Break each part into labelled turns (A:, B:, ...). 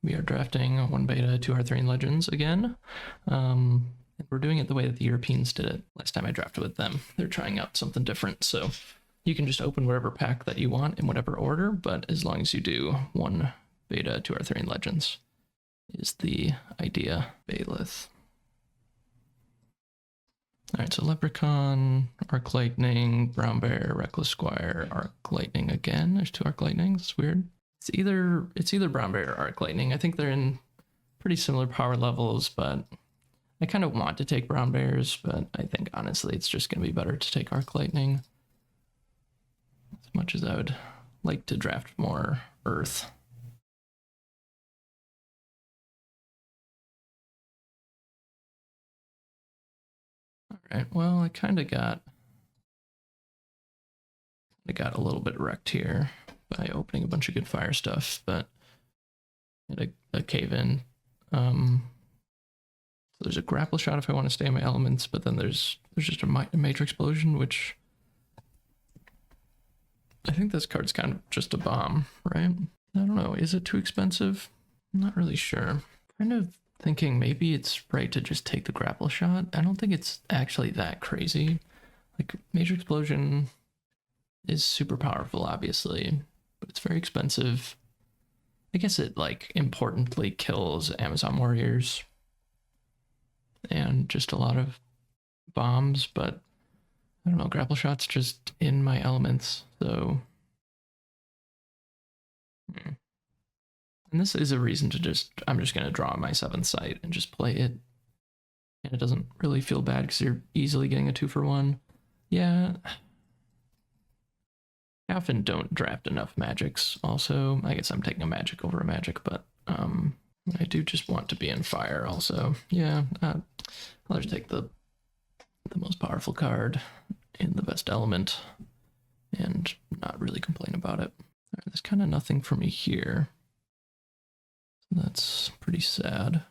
A: We are drafting 1 beta 2 Arthurian Legends again. And we're doing it the way that the Europeans did it last time I drafted with them. They're trying out something different, so you can just open whatever pack that you want in whatever order, but as long as you do 1 beta 2 Arthurian Legends is the idea. Baelith. Alright, so Leprechaun, Arc Lightning, Brown Bear, Reckless Squire, Arc Lightning again. There's 2 Arc Lightnings, it's weird. It's either Brown Bear or Arc Lightning. I think they're in pretty similar power levels, but I kind of want to take Brown Bears, but I think honestly it's just going to be better to take Arc Lightning. As much as I would like to draft more Earth. Alright, well, I kind of got a little bit wrecked here by opening a bunch of good fire stuff, but I had a cave-in. So there's a grapple shot if I want to stay in my elements, but then there's just a major explosion, which I think this card's kind of just a bomb, right? I don't know, is it too expensive? I'm not really sure. Kind of thinking maybe it's right to just take the grapple shot. I don't think it's actually that crazy. Like, major explosion is super powerful, obviously, but it's very expensive. I guess it, like, importantly kills Amazon warriors and just a lot of bombs, but I don't know, grapple shot's just in my elements, so... And this is a reason to I'm just going to draw my 7th sight and just play it. And it doesn't really feel bad because you're easily getting a 2-for-1. Yeah. I often don't draft enough magics also. I guess I'm taking a magic over a magic, but I do just want to be in fire also. Yeah, I'll just take the most powerful card in the best element and not really complain about it. All right, there's kind of nothing for me here. So that's pretty sad. I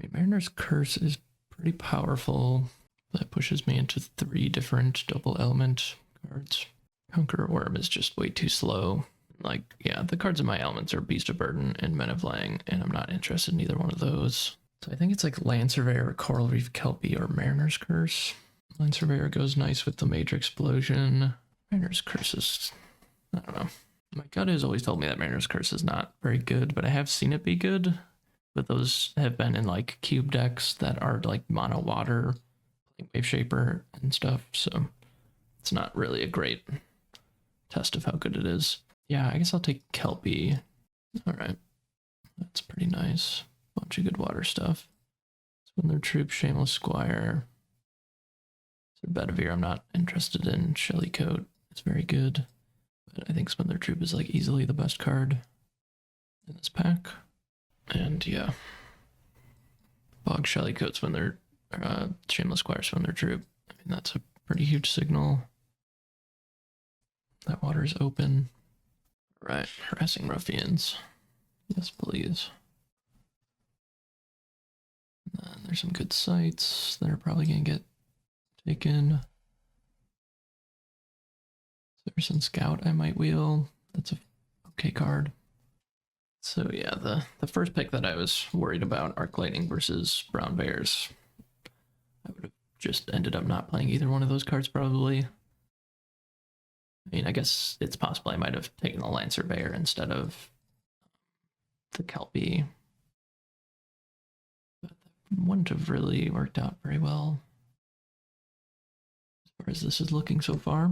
A: mean, Mariner's Curse is pretty powerful. That pushes me into 3 different double element cards. Conqueror Worm is just way too slow. Like, yeah, the cards in my elements are Beast of Burden and Men of Lang, and I'm not interested in either one of those. So I think it's like Land Surveyor, Coral Reef Kelpie, or Mariner's Curse. Land Surveyor goes nice with the Major Explosion. Mariner's Curse is... I don't know. My gut has always told me that Mariner's Curse is not very good, but I have seen it be good. But those have been in like cube decks that are like mono water, like Wave Shaper and stuff, so it's not really a great test of how good it is. Yeah, I guess I'll take Kelpie. Alright. That's pretty nice. Bunch of good water stuff. Swindler Troop, Shameless Squire. So Bedivere, I'm not interested in. Shellycoat, it's very good. But I think Swindler Troop is like easily the best card in this pack. And yeah. Bog Shellycoat, Swindler, Shameless Squire, Swindler Troop. I mean, that's a pretty huge signal. That water is open. Right, Harassing Ruffians. Yes, please. And then there's some good sites that are probably going to get taken. Saracen Scout I might wheel. That's a okay card. So yeah, the first pick that I was worried about, Arc Lightning versus Brown Bears, I would have just ended up not playing either one of those cards probably. I mean, I guess it's possible I might have taken the Land Surveyor instead of the Kelpie. But that wouldn't have really worked out very well as far as this is looking so far.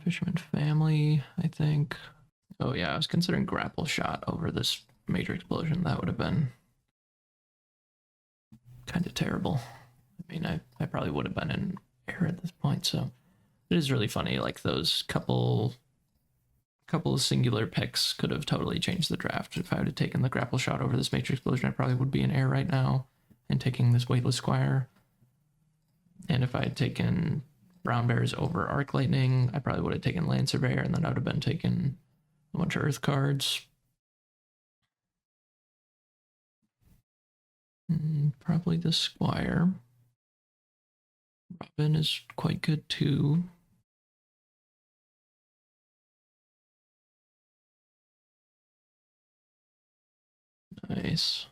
A: Fisherman Family, I think. Oh yeah, I was considering Grapple Shot over this Major Explosion. That would have been kind of terrible. I mean, I probably would have been in air at this point, so it is really funny. Like, those couple of singular picks could have totally changed the draft. If I would have taken the Grapple Shot over this Major Explosion, I probably would be in air right now and taking this Weightless Squire. And if I had taken Brown Bears over Arc Lightning, I probably would have taken Land Surveyor, and then I would have been taking a bunch of Earth cards. Probably the Squire. Robin is quite good too. Nice.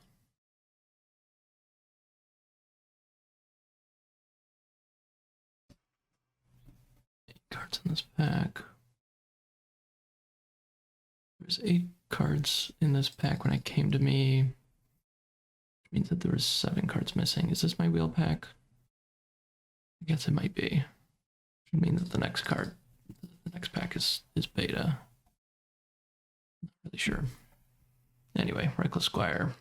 A: Cards in this pack. There's 8 cards in this pack when I came to me, which means that there was 7 cards missing. Is this my wheel pack? I guess it might be. Which means that the next pack is beta. Not really sure. Anyway, Reckless Squire.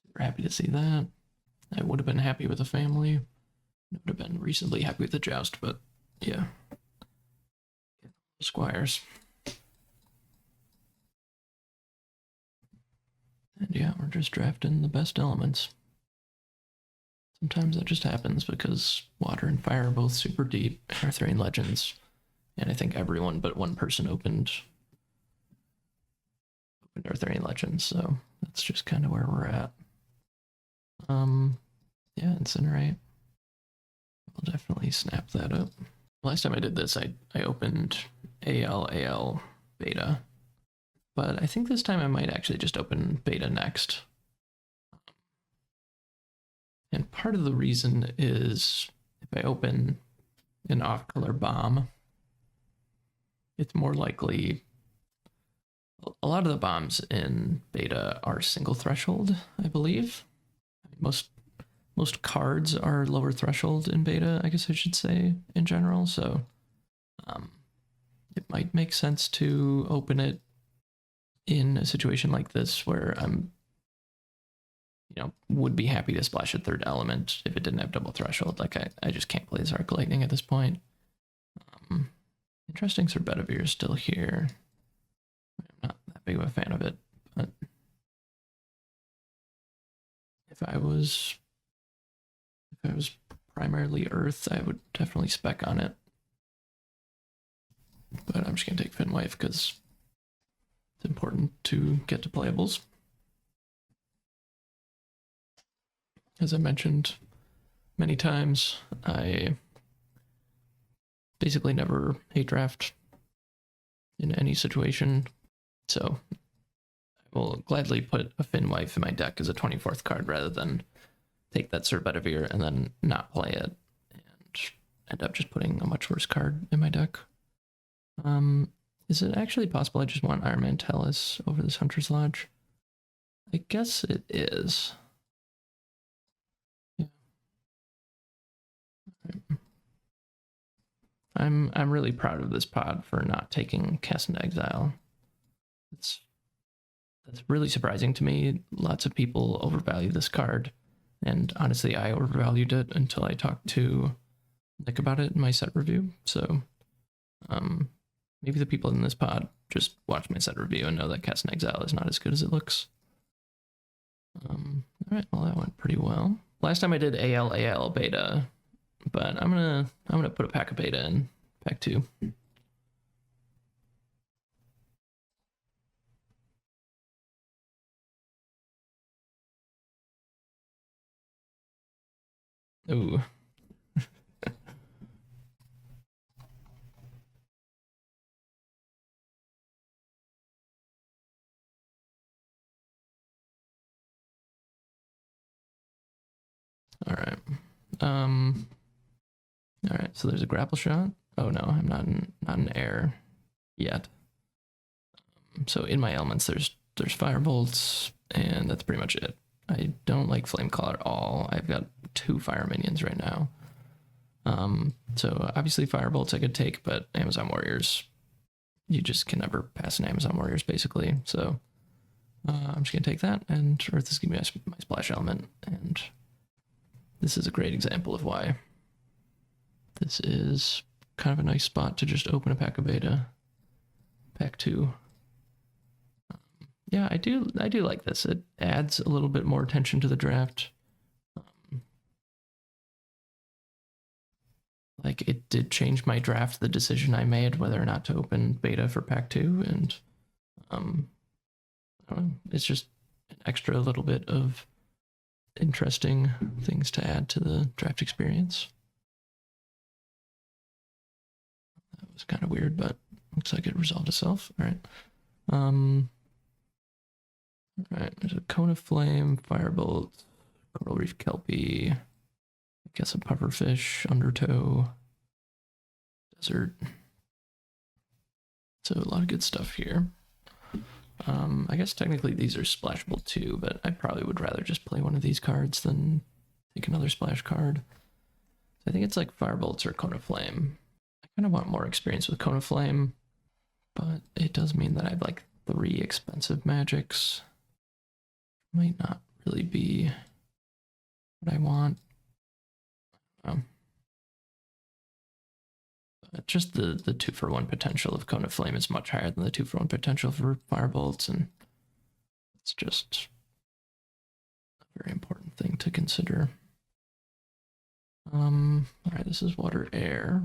A: Super happy to see that. I would have been happy with the family. I would have been reasonably happy with the joust, but yeah. Squires. And yeah, we're just drafting the best elements. Sometimes that just happens because water and fire are both super deep in Arthurian Legends. And I think everyone but one person opened Arthurian Legends, so that's just kind of where we're at. Yeah, Incinerate. I'll definitely snap that up. Last time I did this, I opened AL beta, but I think this time I might actually just open beta next. And part of the reason is if I open an off-color bomb, it's more likely. A lot of the bombs in beta are single threshold, I believe. Most cards are lower threshold in beta, I guess I should say, in general, so it might make sense to open it in a situation like this where I'm, would be happy to splash a third element if it didn't have double threshold. Like, I just can't play this Arc Lightning at this point. Interesting Sir Bedivere is still here. I'm not that big of a fan of it, but if I was primarily Earth, I would definitely spec on it. But I'm just gonna take Finwife because it's important to get to playables. As I mentioned many times, I basically never hate draft in any situation, so I will gladly put a Finwife in my deck as a 24th card rather than take that Sir Bedivere and then not play it and end up just putting a much worse card in my deck. Is it actually possible I just want Iron Man Tellus over this Hunter's Lodge? I guess it is. Yeah. I'm really proud of this pod for not taking Cast into Exile. That's really surprising to me. Lots of people overvalue this card, and honestly, I overvalued it until I talked to Nick about it in my set review. So, maybe the people in this pod just watch my set review and know that Cast in Exile is not as good as it looks. All right, well that went pretty well. Last time I did AL beta, but I'm gonna put a pack of beta in pack 2. Ooh. All right. All right. So there's a grapple shot. Oh no, I'm not in air yet. So in my elements, there's fire bolts, and that's pretty much it. I don't like flame claw at all. I've got 2 fire minions right now. So obviously fire bolts I could take, but Amazon Warriors, you just can never pass an Amazon Warriors basically. So I'm just gonna take that, and Earth is gonna be my splash element, and this is a great example of why this is kind of a nice spot to just open a pack of beta. Pack 2. Yeah, I do like this. It adds a little bit more attention to the draft. Like, it did change my draft, the decision I made whether or not to open beta for pack 2, and I don't know, it's just an extra little bit of interesting things to add to the draft experience. That was kind of weird, but looks like it resolved itself. All right. Alright, there's a Cone of Flame, Firebolt, Coral Reef Kelpie, I guess a Pufferfish, Undertow, Desert. So a lot of good stuff here. I guess technically these are splashable too, but I probably would rather just play one of these cards than take another splash card. So I think it's like Firebolts or Cone of Flame. I kind of want more experience with Cone of Flame, but it does mean that I have like 3 expensive magics. Might not really be what I want. But just the 2-for-1 potential of Cone of Flame is much higher than the 2-for-1 potential for Firebolts, and it's just a very important thing to consider. Alright, this is Water Air.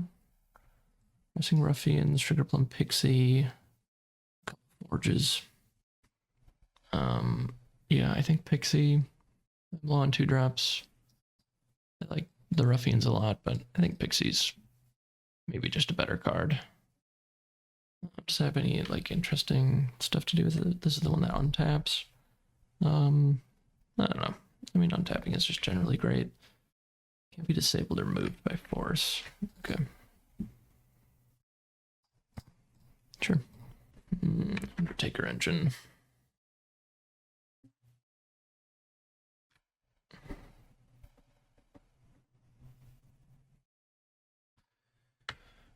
A: Missing Ruffians, Sugar Plum Pixie, a couple Forges. Yeah, I think Pixie. I'm low on 2-drops. I like the Ruffians a lot, but I think Pixie's maybe just a better card. Does it have any like interesting stuff to do with it? This is the one that untaps. I don't know. I mean, untapping is just generally great. Can't be disabled or moved by force. Okay. Sure. Undertaker Engine.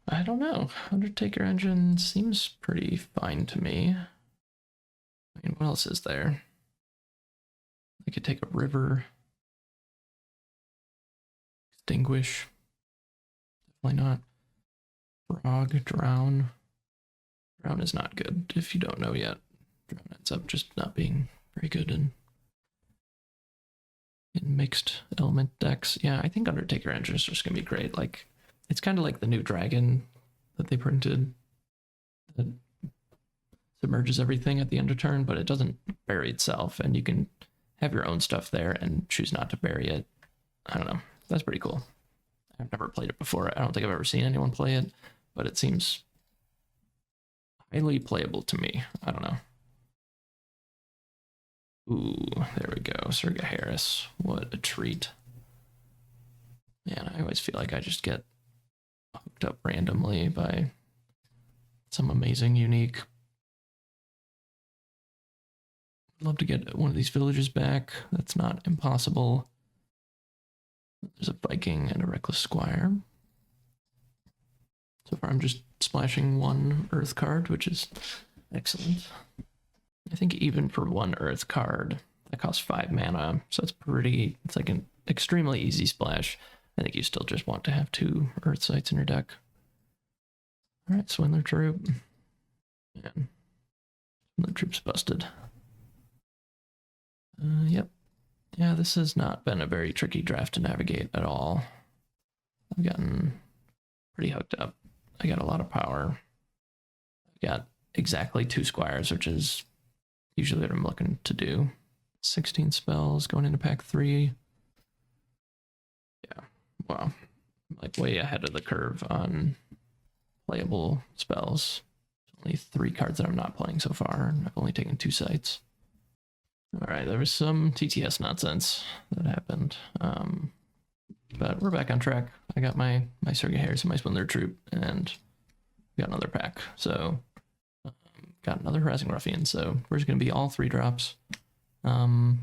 A: I don't know. Undertaker Engine seems pretty fine to me. I mean, what else is there? I could take a river. Extinguish. Definitely not. Frog, drown. Drown is not good if you don't know yet. Drown ends up just not being very good in mixed element decks. Yeah, I think Undertaker Engine is just gonna be great. Like, it's kind of like the new dragon that they printed that submerges everything at the end of turn, but it doesn't bury itself, and you can have your own stuff there and choose not to bury it. I don't know. That's pretty cool. I've never played it before. I don't think I've ever seen anyone play it, but it seems highly playable to me. I don't know. Ooh, there we go. Surga Harris. What a treat. Man, I always feel like I just get hooked up randomly by some amazing, unique. I'd love to get one of these villages back. That's not impossible. There's a Viking and a Reckless Squire. So far, I'm just splashing 1 Earth card, which is excellent. I think even for 1 Earth card, that costs 5 mana, so it's pretty. It's like an extremely easy splash. I think you still just want to have 2 Earth sites in your deck. All right, Swindler Troop. Man, Swindler Troop's busted. Yep. Yeah, this has not been a very tricky draft to navigate at all. I've gotten pretty hooked up. I got a lot of power. I've got exactly 2 squires, which is usually what I'm looking to do. 16 spells going into pack 3. Yeah, wow. I'm like way ahead of the curve on playable spells. Only 3 cards that I'm not playing so far, and I've only taken 2 sites. All right, there was some TTS nonsense that happened, but we're back on track. I got my Surga Harris and my Swindler Troop, and got another pack. So got another Harassing Ruffian. So we're just gonna be all 3 drops. Love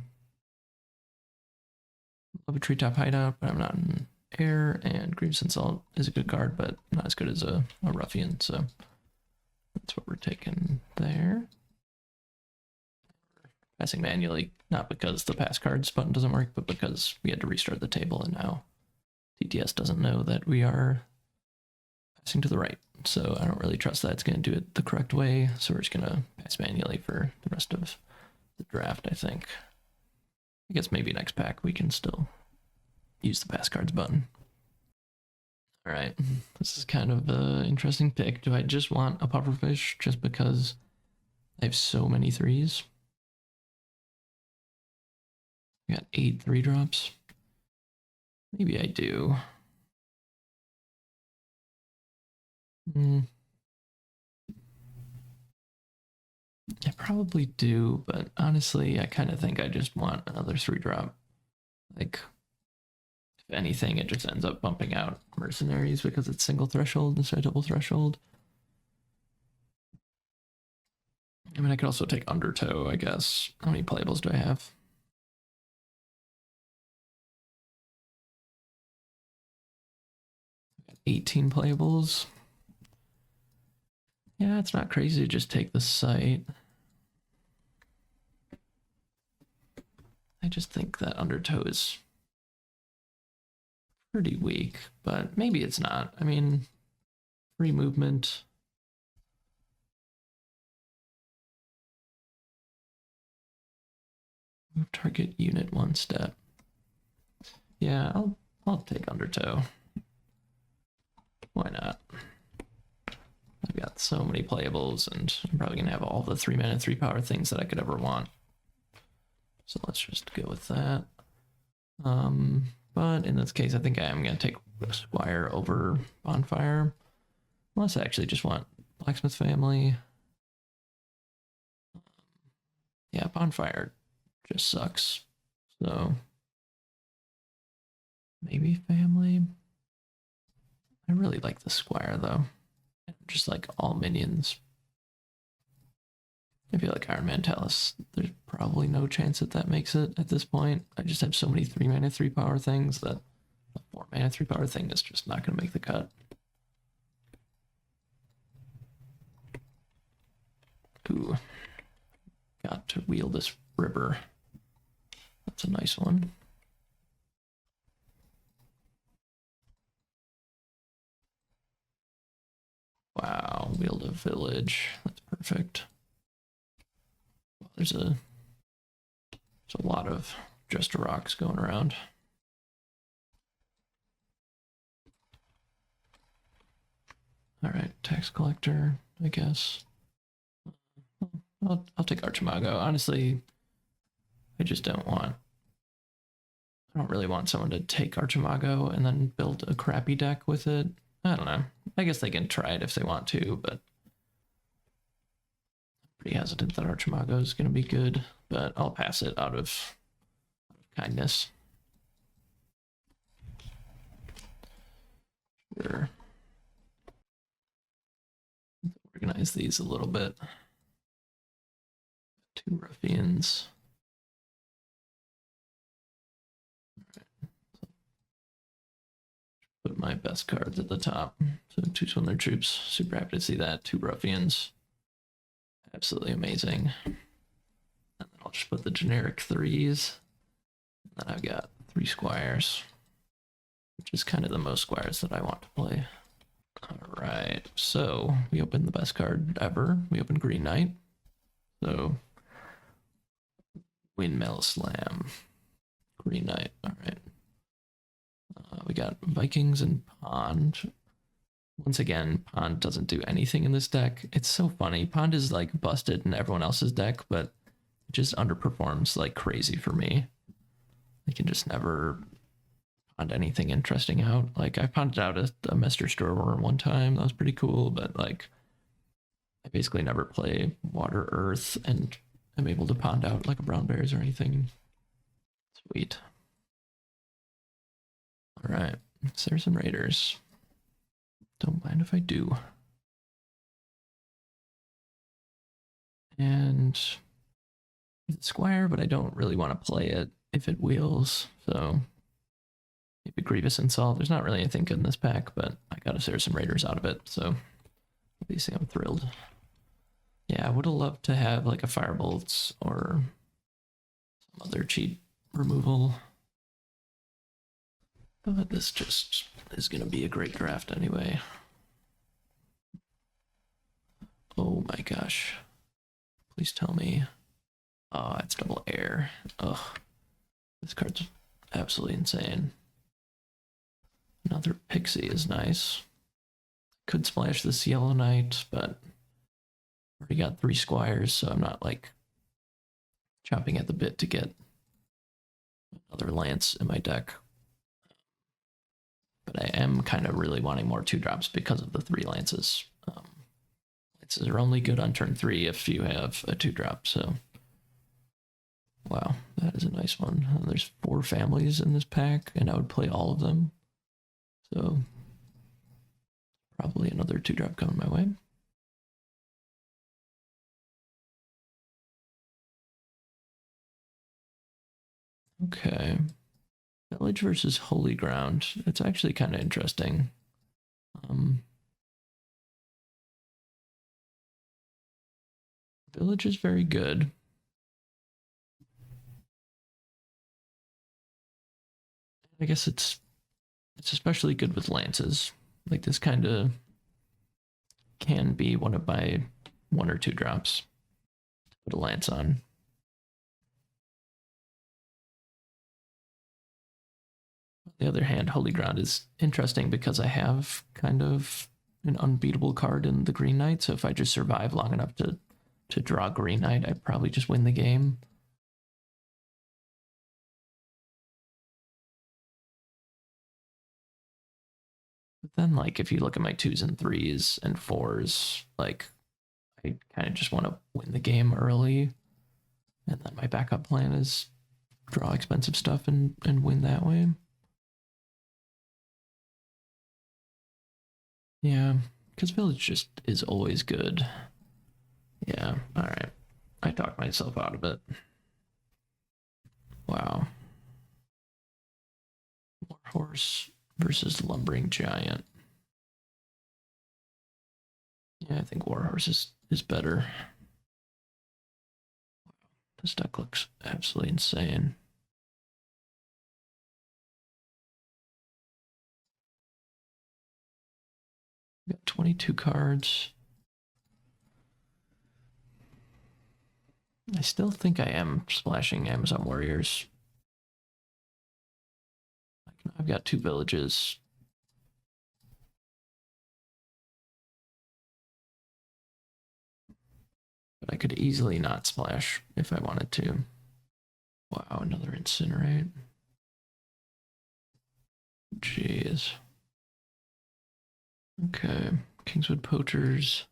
A: a Treetop Hideout, but I'm not in air. And Grievous Insult is a good card, but not as good as a Ruffian. So that's what we're taking there. Passing manually, not because the pass cards button doesn't work, but because we had to restart the table, and now TTS doesn't know that we are passing to the right. So I don't really trust that it's going to do it the correct way. So we're just going to pass manually for the rest of the draft, I think. I guess maybe next pack we can still use the pass cards button. All right, this is kind of an interesting pick. Do I just want a pufferfish just because I have so many 3s? I got 8 3-drops. Maybe I do. I probably do, but honestly, I kind of think I just want another 3-drop. Like, if anything, it just ends up bumping out mercenaries because it's single threshold instead of double threshold. I mean, I could also take Undertow, I guess. How many playables do I have? 18 playables. Yeah, it's not crazy to just take the site. I just think that Undertow is pretty weak, but maybe it's not. I mean, free movement. Move target unit 1 step. Yeah, I'll take Undertow. Why not? I've got so many playables, and I'm probably gonna have all the 3-mana 3-power things that I could ever want. So let's just go with that. But in this case, I think I am gonna take Squire over Bonfire. Unless I actually just want Blacksmith Family. Yeah, Bonfire just sucks. So maybe Family. I really like the Squire though. Just like all minions. I feel like Iron Man Talus, there's probably no chance that makes it at this point. I just have so many 3-mana 3-power things that a 4-mana 3-power thing is just not going to make the cut. Ooh. Got to wield this river. That's a nice one. Wow, wield a village. That's perfect. Well, there's a lot of just rocks going around. All right, tax collector, I guess. I'll take Archimago. Honestly, I just don't want. I don't really want someone to take Archimago and then build a crappy deck with it. I don't know. I guess they can try it if they want to, but I'm pretty hesitant that Archimago is going to be good, but I'll pass it out of kindness. Sure. Organize these a little bit. 2 ruffians. Put my best cards at the top. So 2 Swindler Troops. Super happy to see that. 2 ruffians. Absolutely amazing. And then I'll just put the generic 3s. And then I've got 3 squires, which is kind of the most squires that I want to play. All right, so we opened the best card ever. We opened Green Knight. So Windmill Slam. Green Knight. All right. We got Vikings and Pond. Once again, Pond doesn't do anything in this deck. It's so funny. Pond is like busted in everyone else's deck, but it just underperforms like crazy for me. I can just never pond anything interesting out. Like I ponded out a Mester Storeworm one time. That was pretty cool, but like I basically never play Water Earth and I'm able to pond out like a Brown Bears or anything. Sweet. All right, Saracen Raiders. Don't mind if I do. And it's Squire, but I don't really want to play it if it wheels. So maybe Grievous and Solve. There's not really anything good in this pack, but I got a Saracen Raiders out of it, so obviously I'm thrilled. Yeah, I would have loved to have like a Firebolts or some other cheap removal. But this just is going to be a great draft anyway. Oh my gosh. Please tell me. Oh, it's double air. Ugh. This card's absolutely insane. Another Pixie is nice. Could splash this Yellow Knight, but already got 3 squires, so I'm not like chomping at the bit to get another Lance in my deck. But I am kind of really wanting more 2-drops because of the 3 Lances. Lance Lances are only good on turn 3 if you have a 2-drop, so. Wow, that is a nice one. And there's 4 families in this pack, and I would play all of them. So, probably another 2-drop coming my way. Okay. Village versus Holy Ground. It's actually kind of interesting. Village is very good. I guess it's especially good with lances. Like this kind of can be one of my 1 or 2 drops to put a lance on. On the other hand, Holy Ground is interesting because I have kind of an unbeatable card in the Green Knight, so if I just survive long enough to draw Green Knight, I probably just win the game. But then, like, if you look at my 2s and 3s and 4s, like, I kind of just want to win the game early, and then my backup plan is draw expensive stuff and win that way. Yeah, because Village just is always good. Yeah, alright. I talked myself out of it. Wow. Warhorse versus Lumbering Giant. Yeah, I think Warhorse is better. This deck looks absolutely insane. Got 22 cards. I still think I am splashing Amazon Warriors. I've got 2 villages. But I could easily not splash if I wanted to. Wow, another Incinerate. Jeez. Okay, Kingswood Poachers.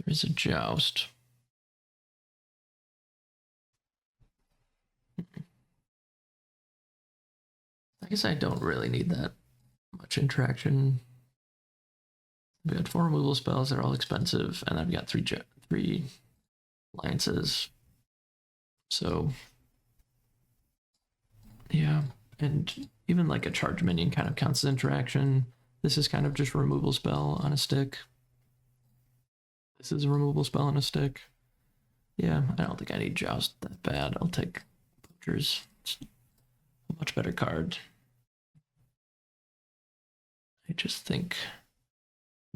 A: There is a Joust. I guess I don't really need that much interaction. We got 4 removal spells, they're all expensive, and I've got 3 lances. So, yeah, and even like a charge minion kind of counts as interaction. This is kind of just a removal spell on a stick. This is a removal spell on a stick. Yeah, I don't think I need Joust that bad. I'll take Poachers. It's a much better card. I just think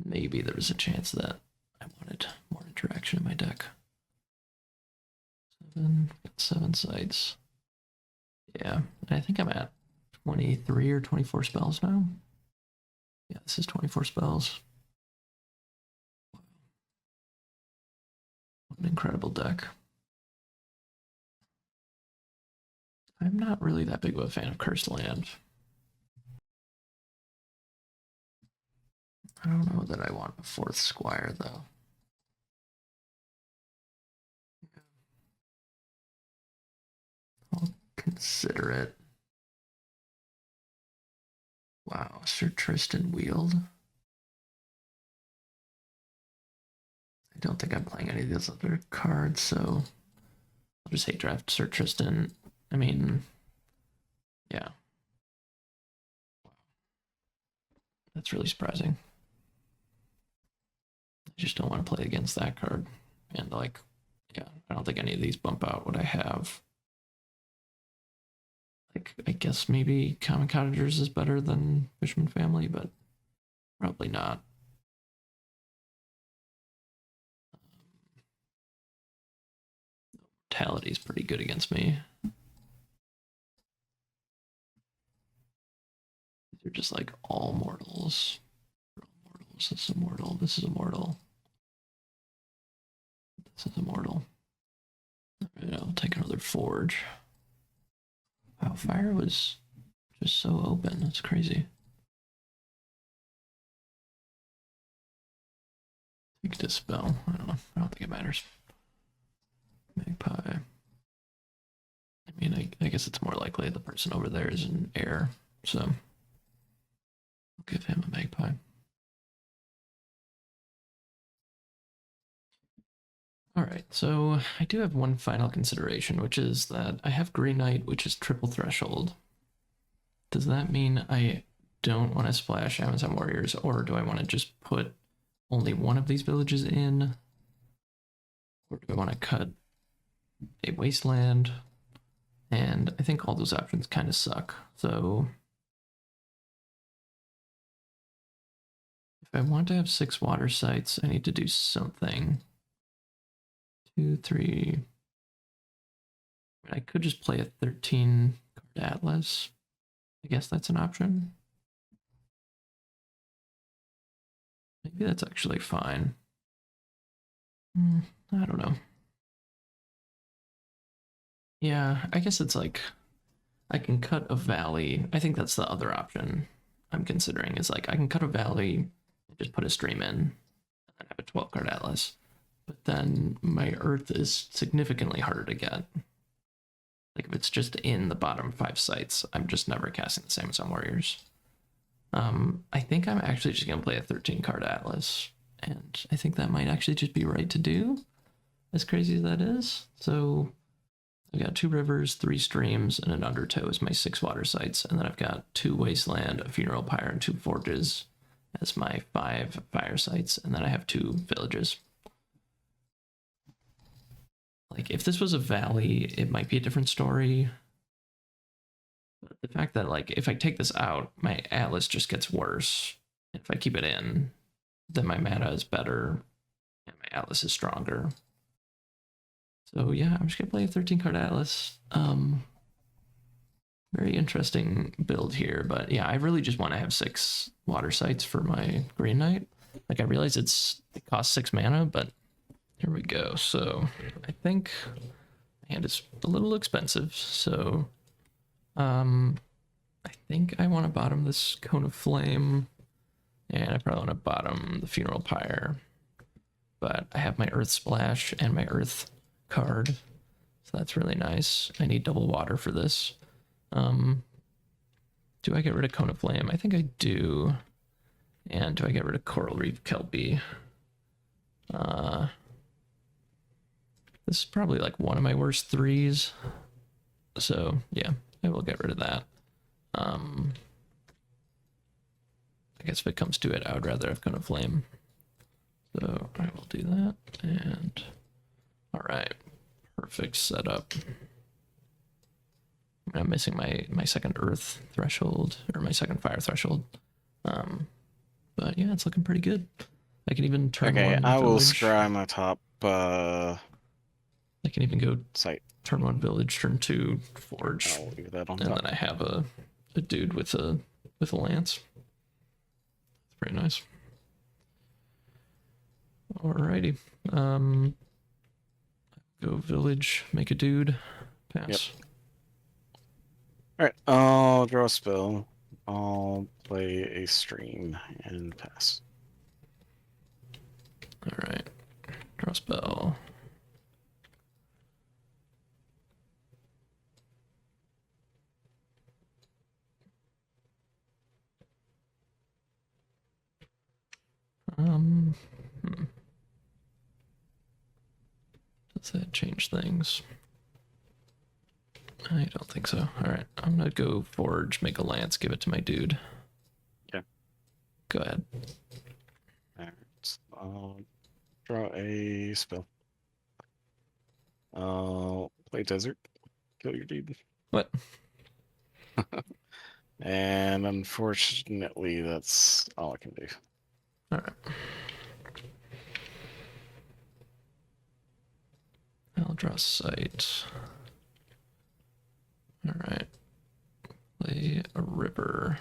A: maybe there was a chance that I wanted more interaction in my deck. 7 sites. Yeah, I think I'm at 23 or 24 spells now. Yeah, this is 24 spells. What an incredible deck. I'm not really that big of a fan of Cursed Land. I don't know that I want a 4th Squire, though. I'll consider it. Wow, Sir Tristan Wield. I don't think I'm playing any of these other cards, so I'll just hate draft Sir Tristan. I mean, yeah. That's really surprising. I just don't want to play against that card. And like, yeah, I don't think any of these bump out what I have. Like, I guess maybe Common Cottagers is better than Fishman Family, but probably not. Mortality is pretty good against me. These are just like all mortals. This is immortal. This is immortal. This is immortal. Alright, I'll take another Forge. Wow, Fire was just so open. That's crazy. Big dispel. I don't know. I don't think it matters. Magpie. I mean, I guess it's more likely the person over there is an heir, so I'll give him a magpie. All right, so I do have one final consideration, which is that I have Green Knight, which is triple threshold. Does that mean I don't want to splash Amazon Warriors, or do I want to just put only one of these villages in? Or do I want to cut a wasteland? And I think all those options kind of suck. So if I want to have 6 water sites, I need to do something. 2, 3. I could just play a 13 card Atlas. I guess that's an option. Maybe that's actually fine. I don't know. Yeah, I guess it's like I can cut a valley. I think that's the other option I'm considering is like I can cut a valley and just put a stream in and then have a 12 card Atlas. But then my earth is significantly harder to get. Like if it's just in the bottom 5 sites, I'm just never casting the same as on Warriors. I think I'm actually just gonna play a 13 card Atlas, and I think that might actually just be right to do, as crazy as that is. So I've got 2 rivers, 3 streams, and an undertow as my 6 water sites, and then I've got 2 wasteland, a funeral pyre, and 2 forges as my 5 fire sites, and then I have 2 villages. Like if this was a valley, it might be a different story. But the fact that like if I take this out, my Atlas just gets worse. If I keep it in, then my mana is better and my Atlas is stronger. So yeah, I'm just gonna play a 13 card Atlas. Very interesting build here, but yeah, I really just want to have 6 water sites for my Green Knight. Like I realize it costs 6 mana, but here we go. So I think my hand is a little expensive, so I think I want to bottom this Cone of Flame, and I probably want to bottom the Funeral Pyre, but I have my Earth Splash and my Earth card, so that's really nice. I need double water for this. Do I get rid of Cone of Flame? I think I do. And do I get rid of Coral Reef Kelpie? This is probably like one of my worst 3s. So yeah, I will get rid of that. I guess if it comes to it, I would rather have Cone of Flame. So I will do that. And all right, perfect setup. I'm missing my second earth threshold, or my second fire threshold. But yeah, it's looking pretty good. I can even turn
B: Okay,
A: one
B: I will
A: village.
B: scry my top
A: I can even go
B: site.
A: turn 1 village, turn 2 forge,
B: I'll leave that on
A: and
B: top.
A: then I have a dude with a lance. It's pretty nice. Alrighty. Go village, make a dude, pass.
B: Yep. Alright, I'll draw a spell. I'll play a stream and pass.
A: Alright. Draw spell. Does that change things? I don't think so. Alright, I'm gonna go forge, make a lance, give it to my dude.
B: Yeah.
A: Go ahead.
B: Alright, I'll draw a spell. I'll play desert. Kill your dude.
A: What?
B: And unfortunately, that's all I can do.
A: Alright. I'll draw sight. Alright. Play a river.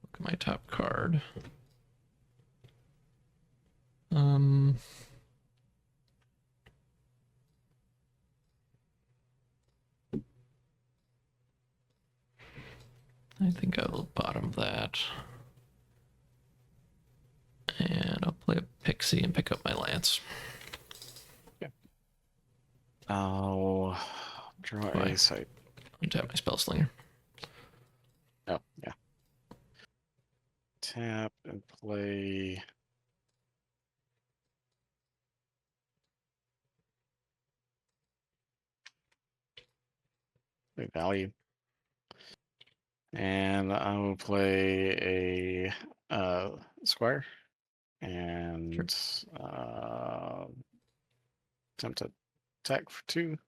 A: Look at my top card. I think I will bottom that. And I'll play a Pixie. Galaxy and pick up my lance.
B: I'll draw
A: Why?
B: a site.
A: Untap my spell slinger.
B: Oh, yeah. Tap and play. Play value. And I will play a squire and attempt to attack for 2.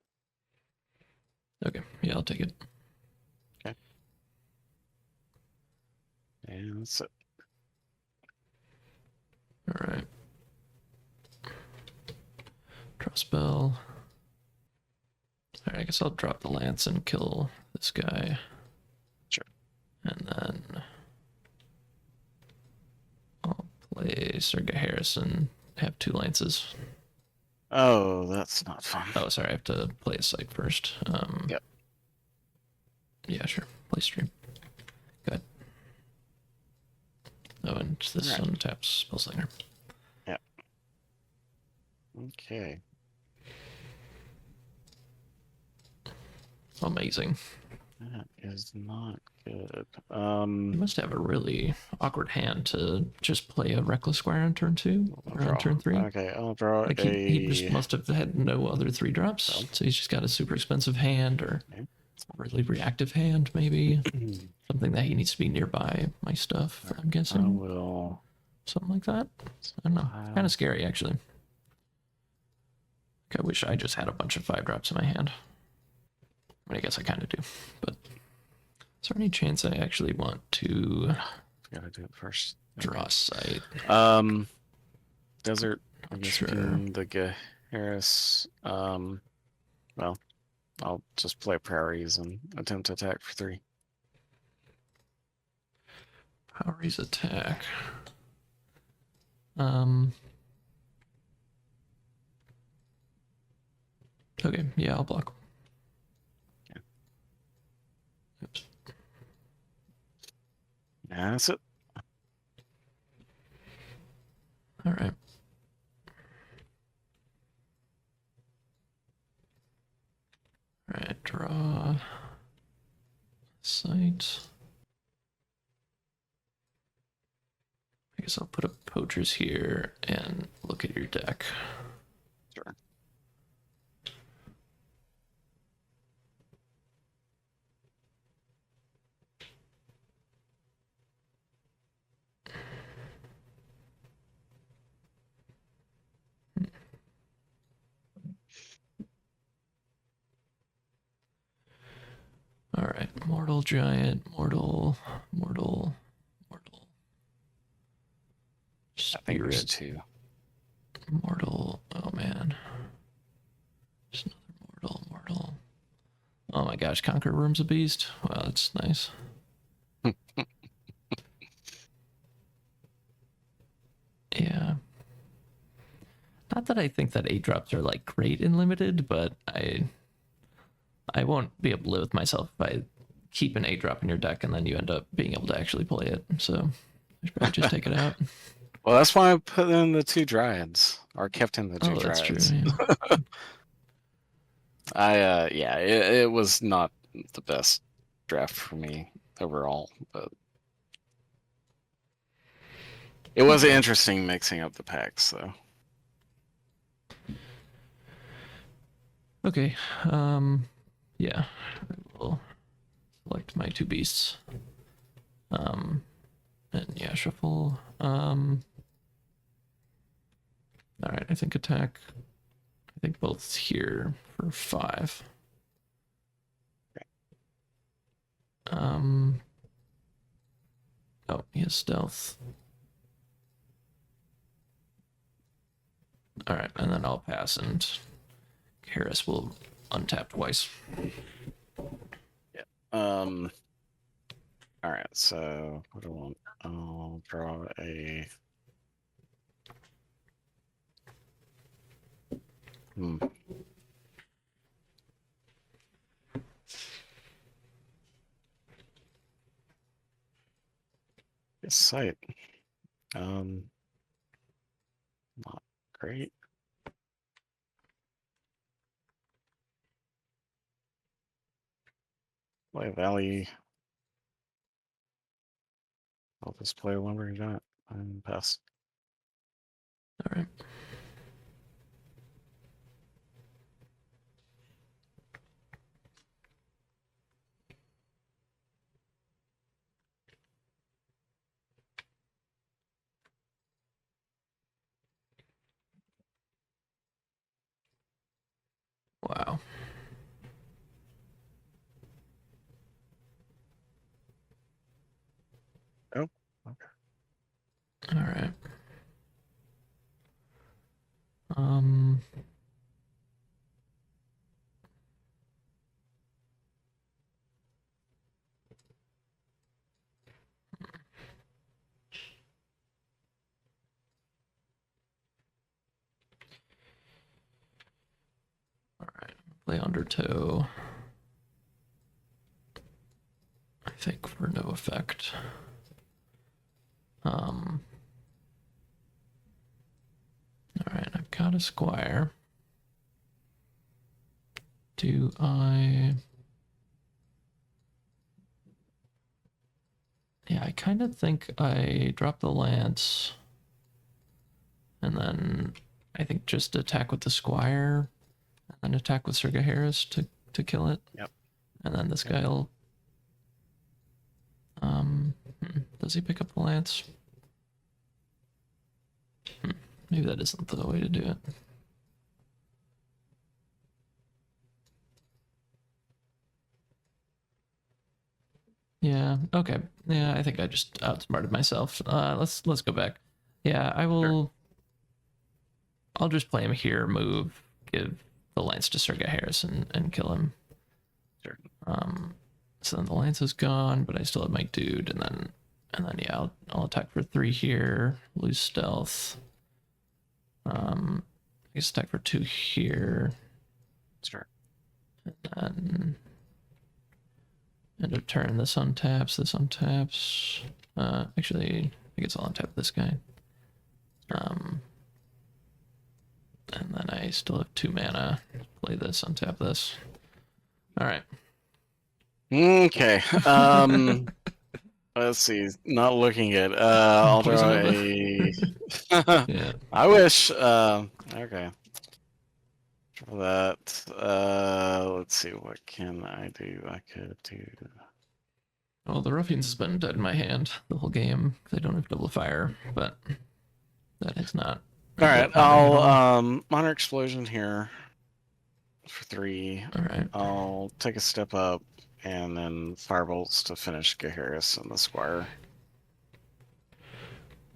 A: Okay, yeah, I'll take it.
B: Okay. And that's it.
A: All right. Draw spell. All right, I guess I'll drop the lance and kill this guy.
B: Sure.
A: And then I'll play Sergei Harrison. Have 2 lances.
B: Oh, that's not fun.
A: Oh, sorry, I have to play a site first.
B: Yep.
A: Yeah, sure. Play stream. Go ahead. Oh, and this
B: Right.
A: untaps Spellslinger.
B: Yep. Okay.
A: Amazing.
B: That is not good.
A: You must have a really awkward hand to just play a Reckless Squire on turn 2 or on turn 3.
B: Okay, I'll draw
A: Like he just must have had no other 3-drops, so he's just got a super expensive hand or
B: Okay.
A: a really reactive hand, maybe. Something that he needs to be nearby my stuff, I'm guessing.
B: I will.
A: Something like that. I don't know. Kind of scary, actually. I wish I just had a bunch of 5-drops in my hand. I mean, I guess I kind of do, but is there any chance I actually want to
B: Gotta do it first.
A: draw a site?
B: Desert.
A: Not
B: I'm guess
A: sure.
B: the Harris. Well, I'll just play prairies and attempt to attack for 3.
A: Power's attack. Okay, yeah, I'll block.
B: Okay.
A: Oops.
B: That's it.
A: All right. All right, draw site. I guess I'll put up poachers here and look at your deck.
B: Sure.
A: All right, mortal, giant, mortal, mortal, mortal.
B: I think there's
A: Spirit,
B: 2.
A: mortal. Oh man, just another mortal. Oh my gosh, Conquer Room's a beast. Wow, that's nice. Yeah. Not that I think that 8-drops are like great in limited, but I won't be able to live with myself if I keep an 8-drop in your deck and then you end up being able to actually play it. So I should probably just take it out.
B: Well, that's why I put in the 2 dryads, or kept in the 2
A: Oh, that's true.
B: dryads.
A: Yeah.
B: Yeah, it was not the best draft for me overall, but it was interesting mixing up the packs, though.
A: Okay. Yeah. I will select my 2 beasts. And yeah, shuffle. All right, I think attack. I think both here for 5. Oh, he has stealth. All right, and then I'll pass, and Harris will untap twice.
B: Yeah. All right. So what do I want? I'll draw a. Site. Not great. Play Valley. I'll just play a Lumbering Giant and pass.
A: All right. Wow.
B: Oh, okay.
A: All right. Um. All right. Play Undertow. I think for no effect. All right. I've got a squire. Do I? Yeah, I kind of think I drop the lance, and then I think just attack with the squire, and then attack with Sir Harris to kill it.
B: Yep.
A: And then this guy'll. Does he pick up the lance? Maybe that isn't the way to do it. Yeah. Okay. Yeah, I think I just outsmarted myself. Let's go back. Yeah, I will. Sure. I'll just play him here. Move. Give the lance to Sir Harris and kill him.
B: Sure.
A: So then the lance is gone, but I still have my dude, and then yeah, I'll attack for 3 here. Lose stealth. I guess attack for 2 here.
B: Sure.
A: And then end of turn. This untaps. This untaps. Actually, I guess I'll untap this guy. And then I still have 2 mana. Play this. Untap this. All right.
B: Okay. Let's see. Not looking good. I'll draw a.
A: Yeah.
B: I wish. Okay. For that, let's see. What can I do? I could do.
A: Well, the Ruffians has been dead in my hand the whole game. I don't have double fire, but that is not.
B: All right. I'll Minor Explosion here for 3.
A: All right.
B: I'll take a step up and then Firebolts to finish Gaharis and the Squire.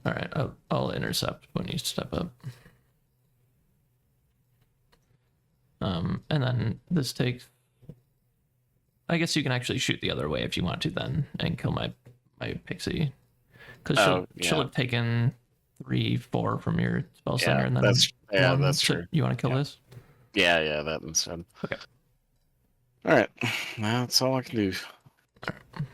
A: All right. I'll intercept when you step up. And then this takes. I guess you can actually shoot the other way if you want to then and kill my pixie, because she'll have taken 3, 4 from your spell center, and then
B: that's true.
A: So you want to kill this?
B: Yeah, that instead.
A: Okay.
B: All right, that's all I can do.
A: All right.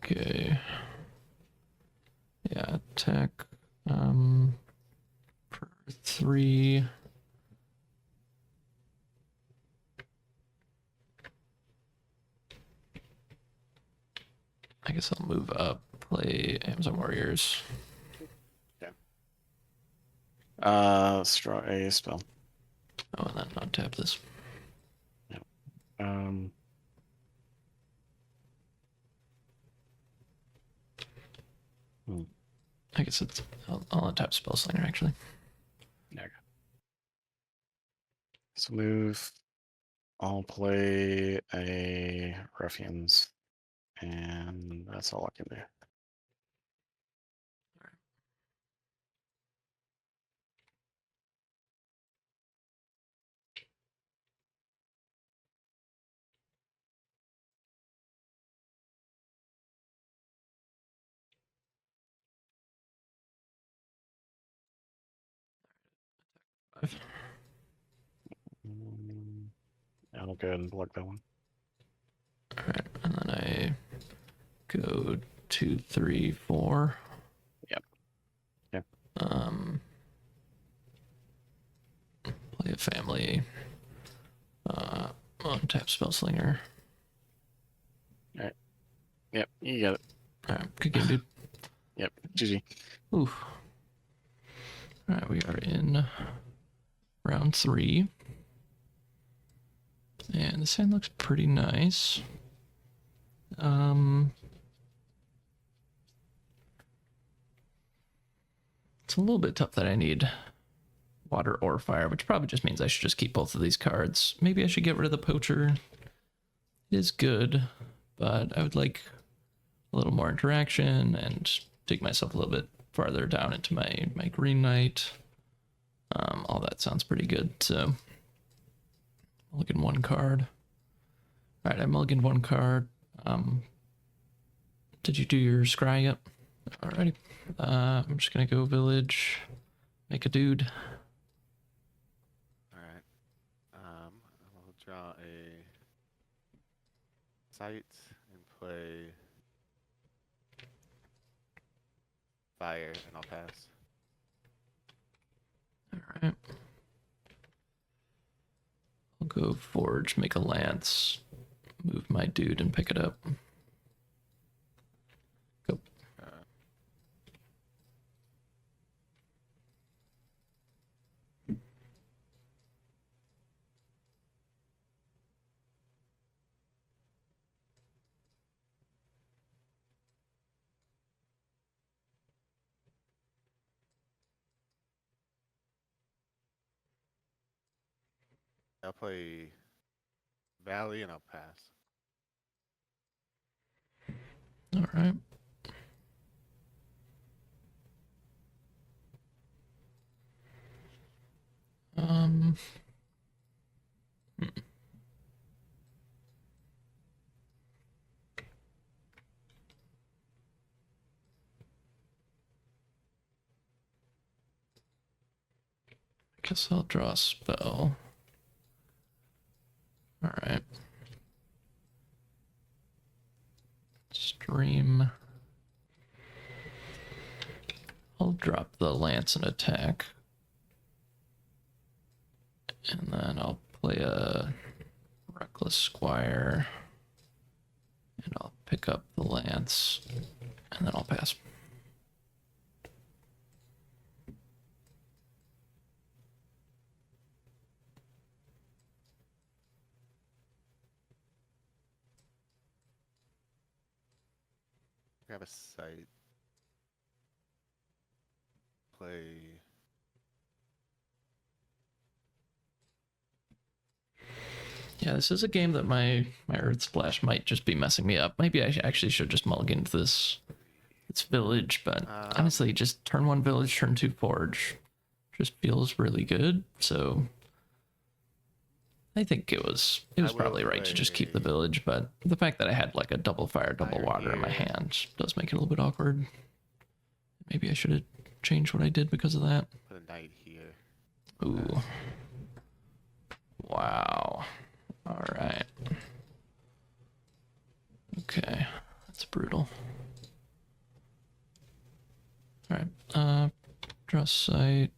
A: Okay. Yeah, attack. For 3. I guess I'll move up. Play Amazon Warriors.
B: Okay. Straw a spell.
A: Oh, and then untap this.
B: Yep.
A: I guess it's. I'll untap Spell Slinger actually.
B: Okay. So move. I'll play a Ruffians, and that's all I can do. I'll go ahead and block that one.
A: Alright, and then I go 2, 3, 4.
B: Yep. Yep.
A: Play a family. Untap Spellslinger.
B: All right. Yep. You got it.
A: All right, good game, dude.
B: Yep. GG.
A: Ooh. All right, we are in round 3. And this hand looks pretty nice. It's a little bit tough that I need water or fire, which probably just means I should just keep both of these cards. Maybe I should get rid of the poacher. It is good, but I would like a little more interaction and take myself a little bit farther down into my Green Knight. All that sounds pretty good, so I'll look at one card. All right, I mulliganed one card. Did you do your scry yet? Alrighty. I'm just gonna go village, make a dude.
C: All right. I'll draw a site and play fire, and I'll pass.
A: Alright. I'll go forge, make a lance, move my dude and pick it up. Go.
C: I'll play Valley, and I'll pass.
A: Alright. I guess I'll draw a spell. Alright. Stream. I'll drop the lance and attack. And then I'll play a Reckless Squire. And I'll pick up the lance. And then I'll pass.
C: Grab a site. Play.
A: Yeah, this is a game that my Earth Splash might just be messing me up. Maybe I actually should just mulligan this. It's village, but honestly, just turn 1 village, turn 2 forge. Just feels really good. So I think it was probably right to just keep the village, but the fact that I had like a double fire, double water in my hand does make it a little bit awkward. Maybe I should have changed what I did because of that.
C: Put a knight here.
A: Ooh. Wow. All right. Okay. That's brutal. All right. Draw site.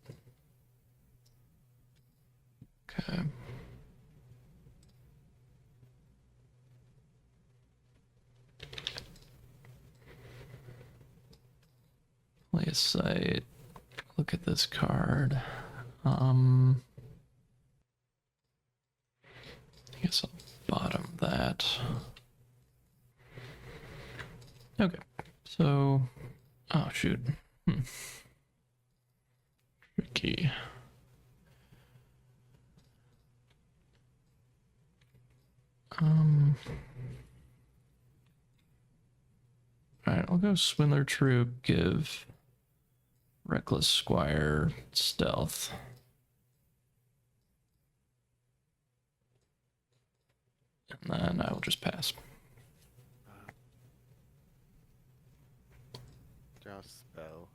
A: Okay. Play a site. Look at this card. I guess I'll bottom that. Okay. So, oh shoot. Tricky. Alright, I'll go Swindler Troop, give Reckless Squire stealth. And then I will just pass.
C: Draw a spell.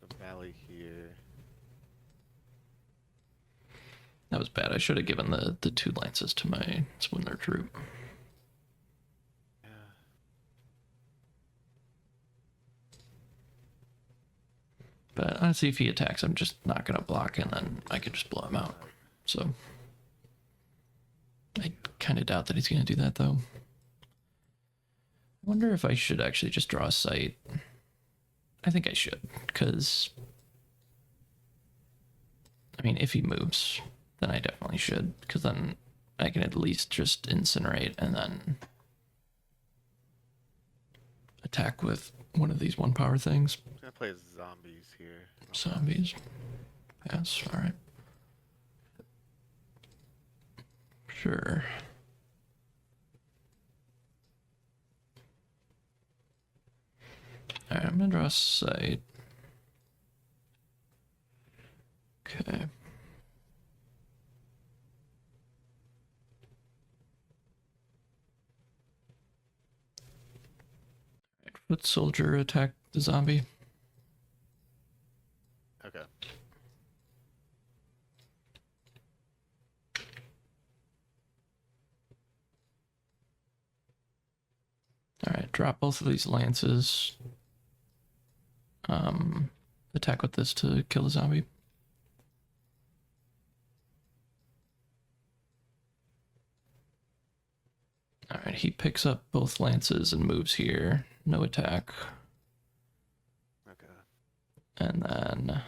C: The valley here.
A: That was bad. I should have given the 2 lances to my Swindler troop.
C: Yeah.
A: But honestly, if he attacks, I'm just not going to block, and then I can just blow him out. So I kind of doubt that he's going to do that, though. I wonder if I should actually just draw a sight. I think I should, because... I mean, if he moves, then I definitely should, because then I can at least just incinerate and then attack with one of these 1-power things.
C: I'm gonna play zombies here.
A: Zombies. Yes, alright. Sure. Alright, I'm gonna draw a sight. Okay. Foot soldier attack the zombie.
C: Okay.
A: Alright, drop both of these lances. Attack with this to kill the zombie. Alright, he picks up both lances and moves here. No attack.
C: Okay.
A: And then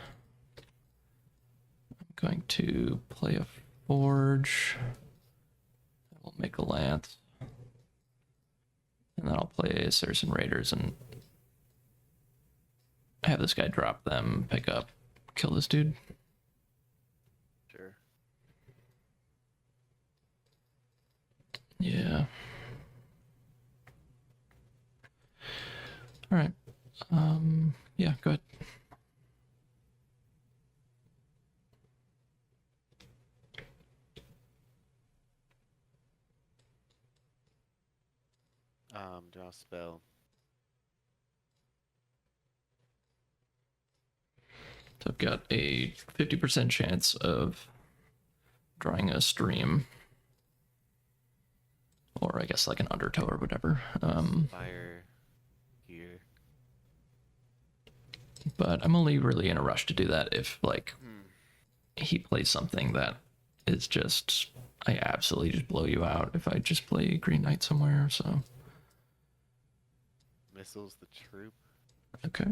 A: I'm going to play a forge. I will make a lance. And then I'll play Saracen Raiders and have this guy drop them, pick up, kill this dude.
C: Sure.
A: Yeah. All right. Yeah, go ahead.
C: Draw a spell.
A: So I've got a 50% chance of drawing a stream. Or I guess like an undertow or whatever.
C: Fire here.
A: But I'm only really in a rush to do that if like
C: Hmm.
A: he plays something that is just I absolutely just blow you out if I just play Green Knight somewhere, so
C: Missiles the troop.
A: okay.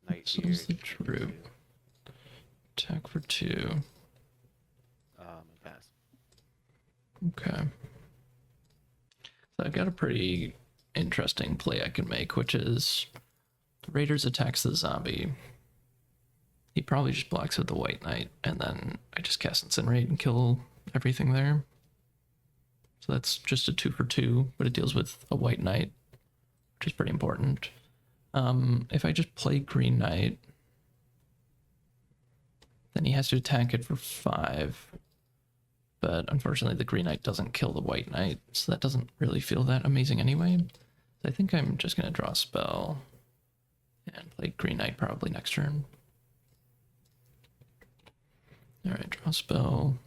C: Knight
A: So
C: here.
A: is the troop. Attack for 2.
C: Pass.
A: Okay. So I've got a pretty interesting play I can make, which is Raiders attacks the zombie. He probably just blocks with the White Knight, and then I just cast Incinerate and kill everything there. So that's just a 2 for 2, but it deals with a White Knight, which is pretty important. If I just play Green Knight, then he has to attack it for 5. But unfortunately, the Green Knight doesn't kill the White Knight, so that doesn't really feel that amazing anyway. So I think I'm just going to draw a spell and play Green Knight probably next turn. Alright, draw a spell.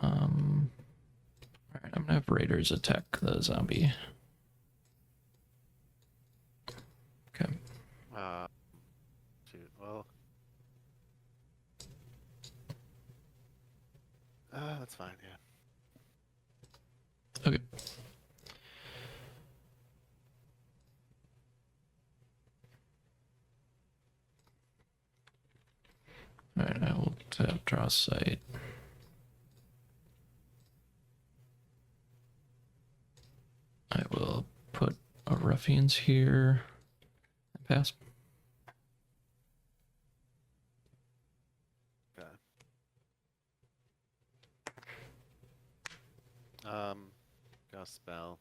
A: Alright, I'm going to have Raiders attack the zombie. Okay.
C: Shoot. Well. That's fine. Yeah.
A: Okay. Alright, I will tap draw sight. I will put a ruffians here and pass.
C: Okay. Draw a spell.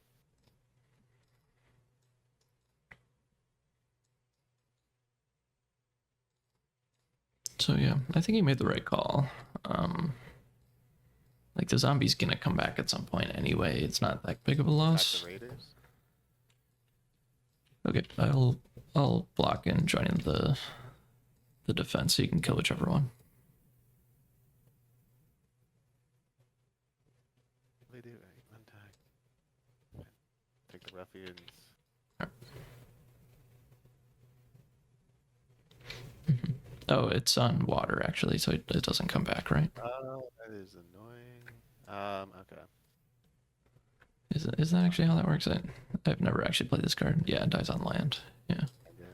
A: So yeah, I think he made the right call. Like the zombie's gonna come back at some point anyway. It's not that big of a
C: Attack
A: loss.
C: the raiders.
A: Okay, I'll block and join in the defense so you can kill whichever one.
C: What do they do? Attack. Take the ruffians.
A: Oh, it's on water actually, so it doesn't come back, right?
C: Oh, that is annoying. Okay.
A: Is that actually how that works? I've never actually played this card. Yeah, it dies on land. Yeah.
C: Yeah.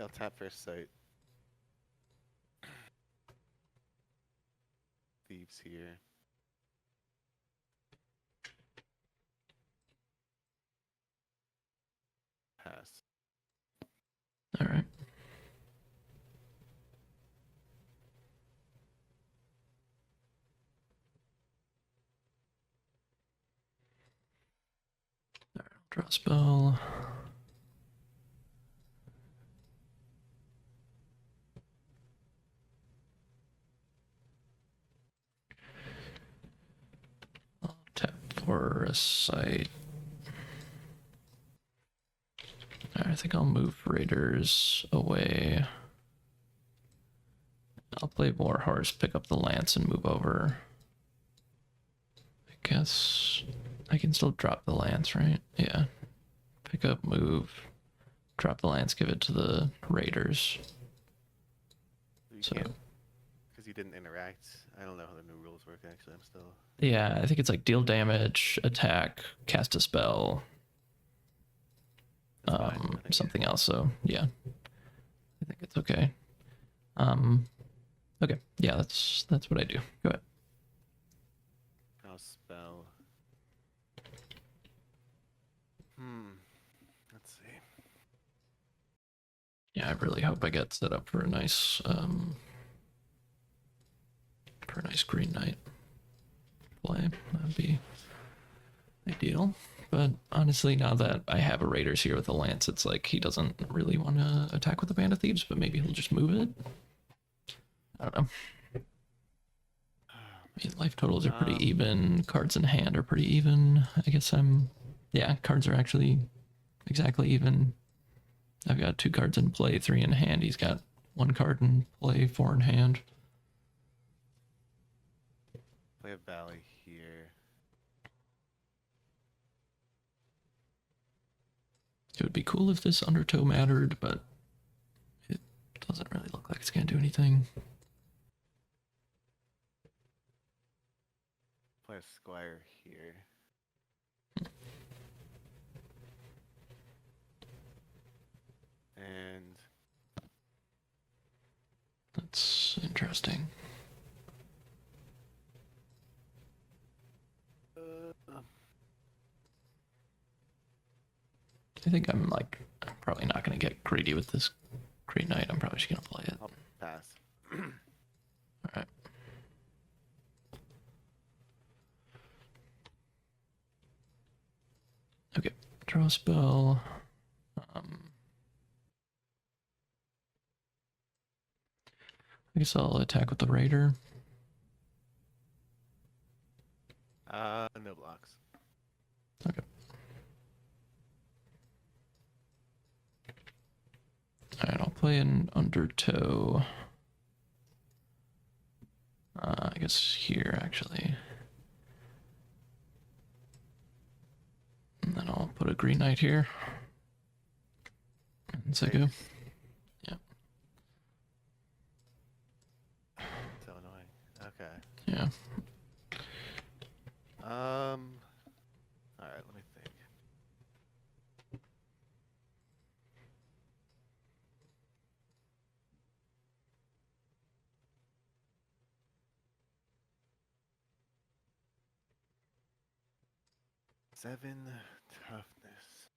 C: I'll tap first sight. Thieves here. Pass.
A: All right. Draw a spell. I'll tap for a site. I think I'll move Raiders away. I'll play Warhorse, pick up the Lance, and move over. I guess I can still drop the Lance, right? Yeah. Pick up, move, drop the Lance, give it to the Raiders.
C: You
A: So,
C: can't, because you didn't interact. I don't know how the new rules work, actually. I'm still...
A: yeah, I think it's like deal damage, attack, cast a spell,
C: That's fine, I think.
A: something else. So, yeah, I think it's okay. Okay, yeah, that's what I do. Go ahead.
C: I'll spell. Let's see.
A: Yeah, I really hope I get set up for a nice Green Knight play. That'd be ideal. But honestly, now that I have a Raiders here with a Lance, it's like he doesn't really want to attack with a Band of Thieves, but maybe he'll just move it. I don't know. I mean, life totals are pretty even. Cards in hand are pretty even. I guess yeah, cards are actually exactly even. I've got 2 cards in play, 3 in hand. He's got 1 card in play, 4 in hand.
C: Play a Valley here.
A: It would be cool if this Undertow mattered, but it doesn't really look like it's going to do anything.
C: Play a Squire here. And
A: That's interesting. I think I'm probably not going to get greedy with this Green Knight. I'm probably just going to play it.
C: I'll pass.
A: Alright. Okay, draw a spell. I guess I'll attack with the Raider.
C: No blocks.
A: Okay. Alright, I'll play an Undertow. I guess here, actually. And then I'll put a Green Knight here. And so go.
C: Nice.
A: Yeah.
C: So annoying. Okay.
A: Yeah.
C: Alright, let me think. Seven toughness.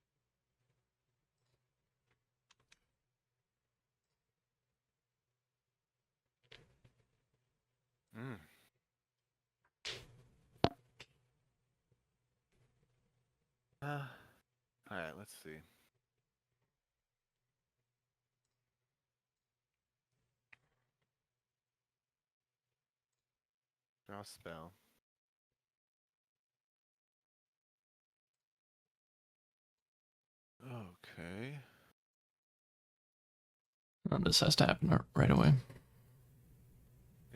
C: Alright, let's see. Draw spell. Okay.
A: And this has to happen right away.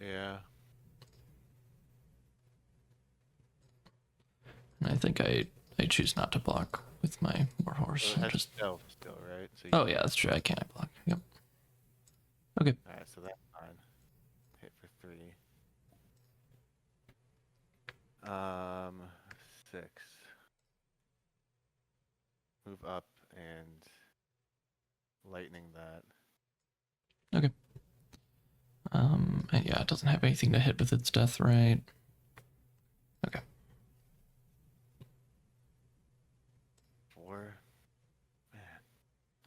C: Yeah.
A: And I think I choose not to block with my warhorse.
C: So it
A: I'll
C: has
A: just...
C: stealth still, right? So
A: Oh yeah, that's true. I can't block. Yep. Okay.
C: Alright, so that's fine. Hit for 3. 6. Move up and lightning that.
A: Okay. And yeah, it doesn't have anything to hit with its death, right? Okay.
C: 4. Man.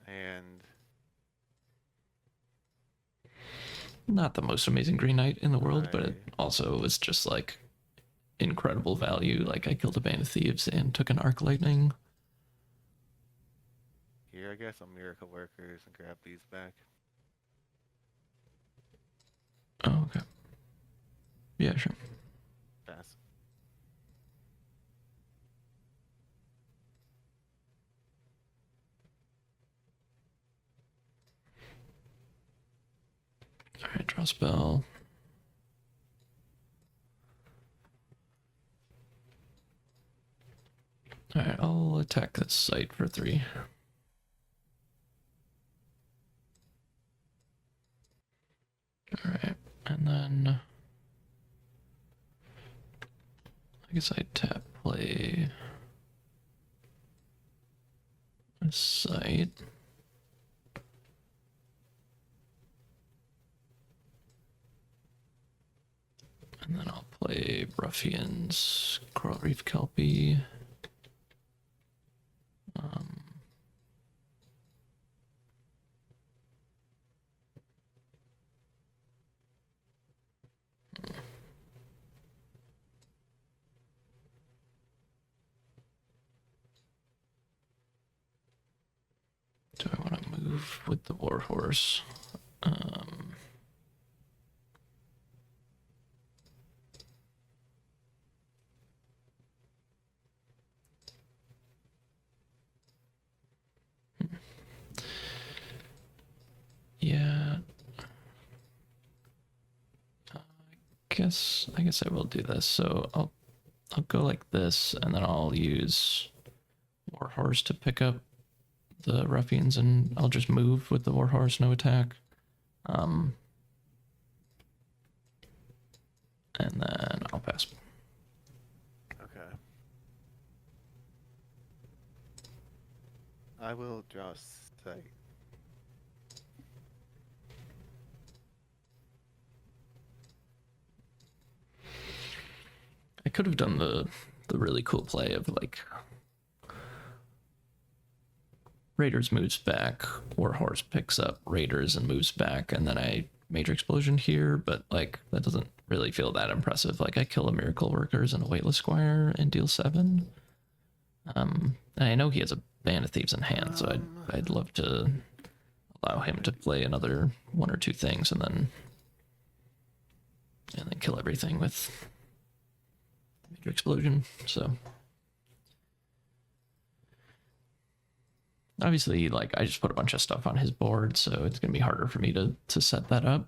C: And
A: Not the most amazing Green Knight in the world, but it
C: Right.
A: also was just like incredible value. Like I killed a band of thieves and took an arc lightning.
C: here, I guess, I'll miracle workers and grab these back.
A: Oh, okay. Yeah, sure.
C: Pass.
A: Alright, draw spell. Alright, I'll attack this site for 3. Alright, and then I guess I tap play a site. And then I'll play Ruffians, Coral Reef Kelpie. Do I want to move with the Warhorse? Yeah. I guess I will do this. So I'll go like this, and then I'll use Warhorse to pick up the Ruffians, and I'll just move with the Warhorse, no attack. And then I'll pass.
C: Okay. I will draw a site.
A: I could have done the really cool play of like Raiders moves back, Warhorse picks up Raiders and moves back, and then I Major Explosion here, but like that doesn't really feel that impressive. Like I kill a Miracle Workers and a Weightless Squire and deal 7. And I know he has a Band of Thieves in hand, so I'd love to allow him to play another 1 or 2 things and then kill everything with Major Explosion. So obviously, like I just put a bunch of stuff on his board, so it's gonna be harder for me to set that up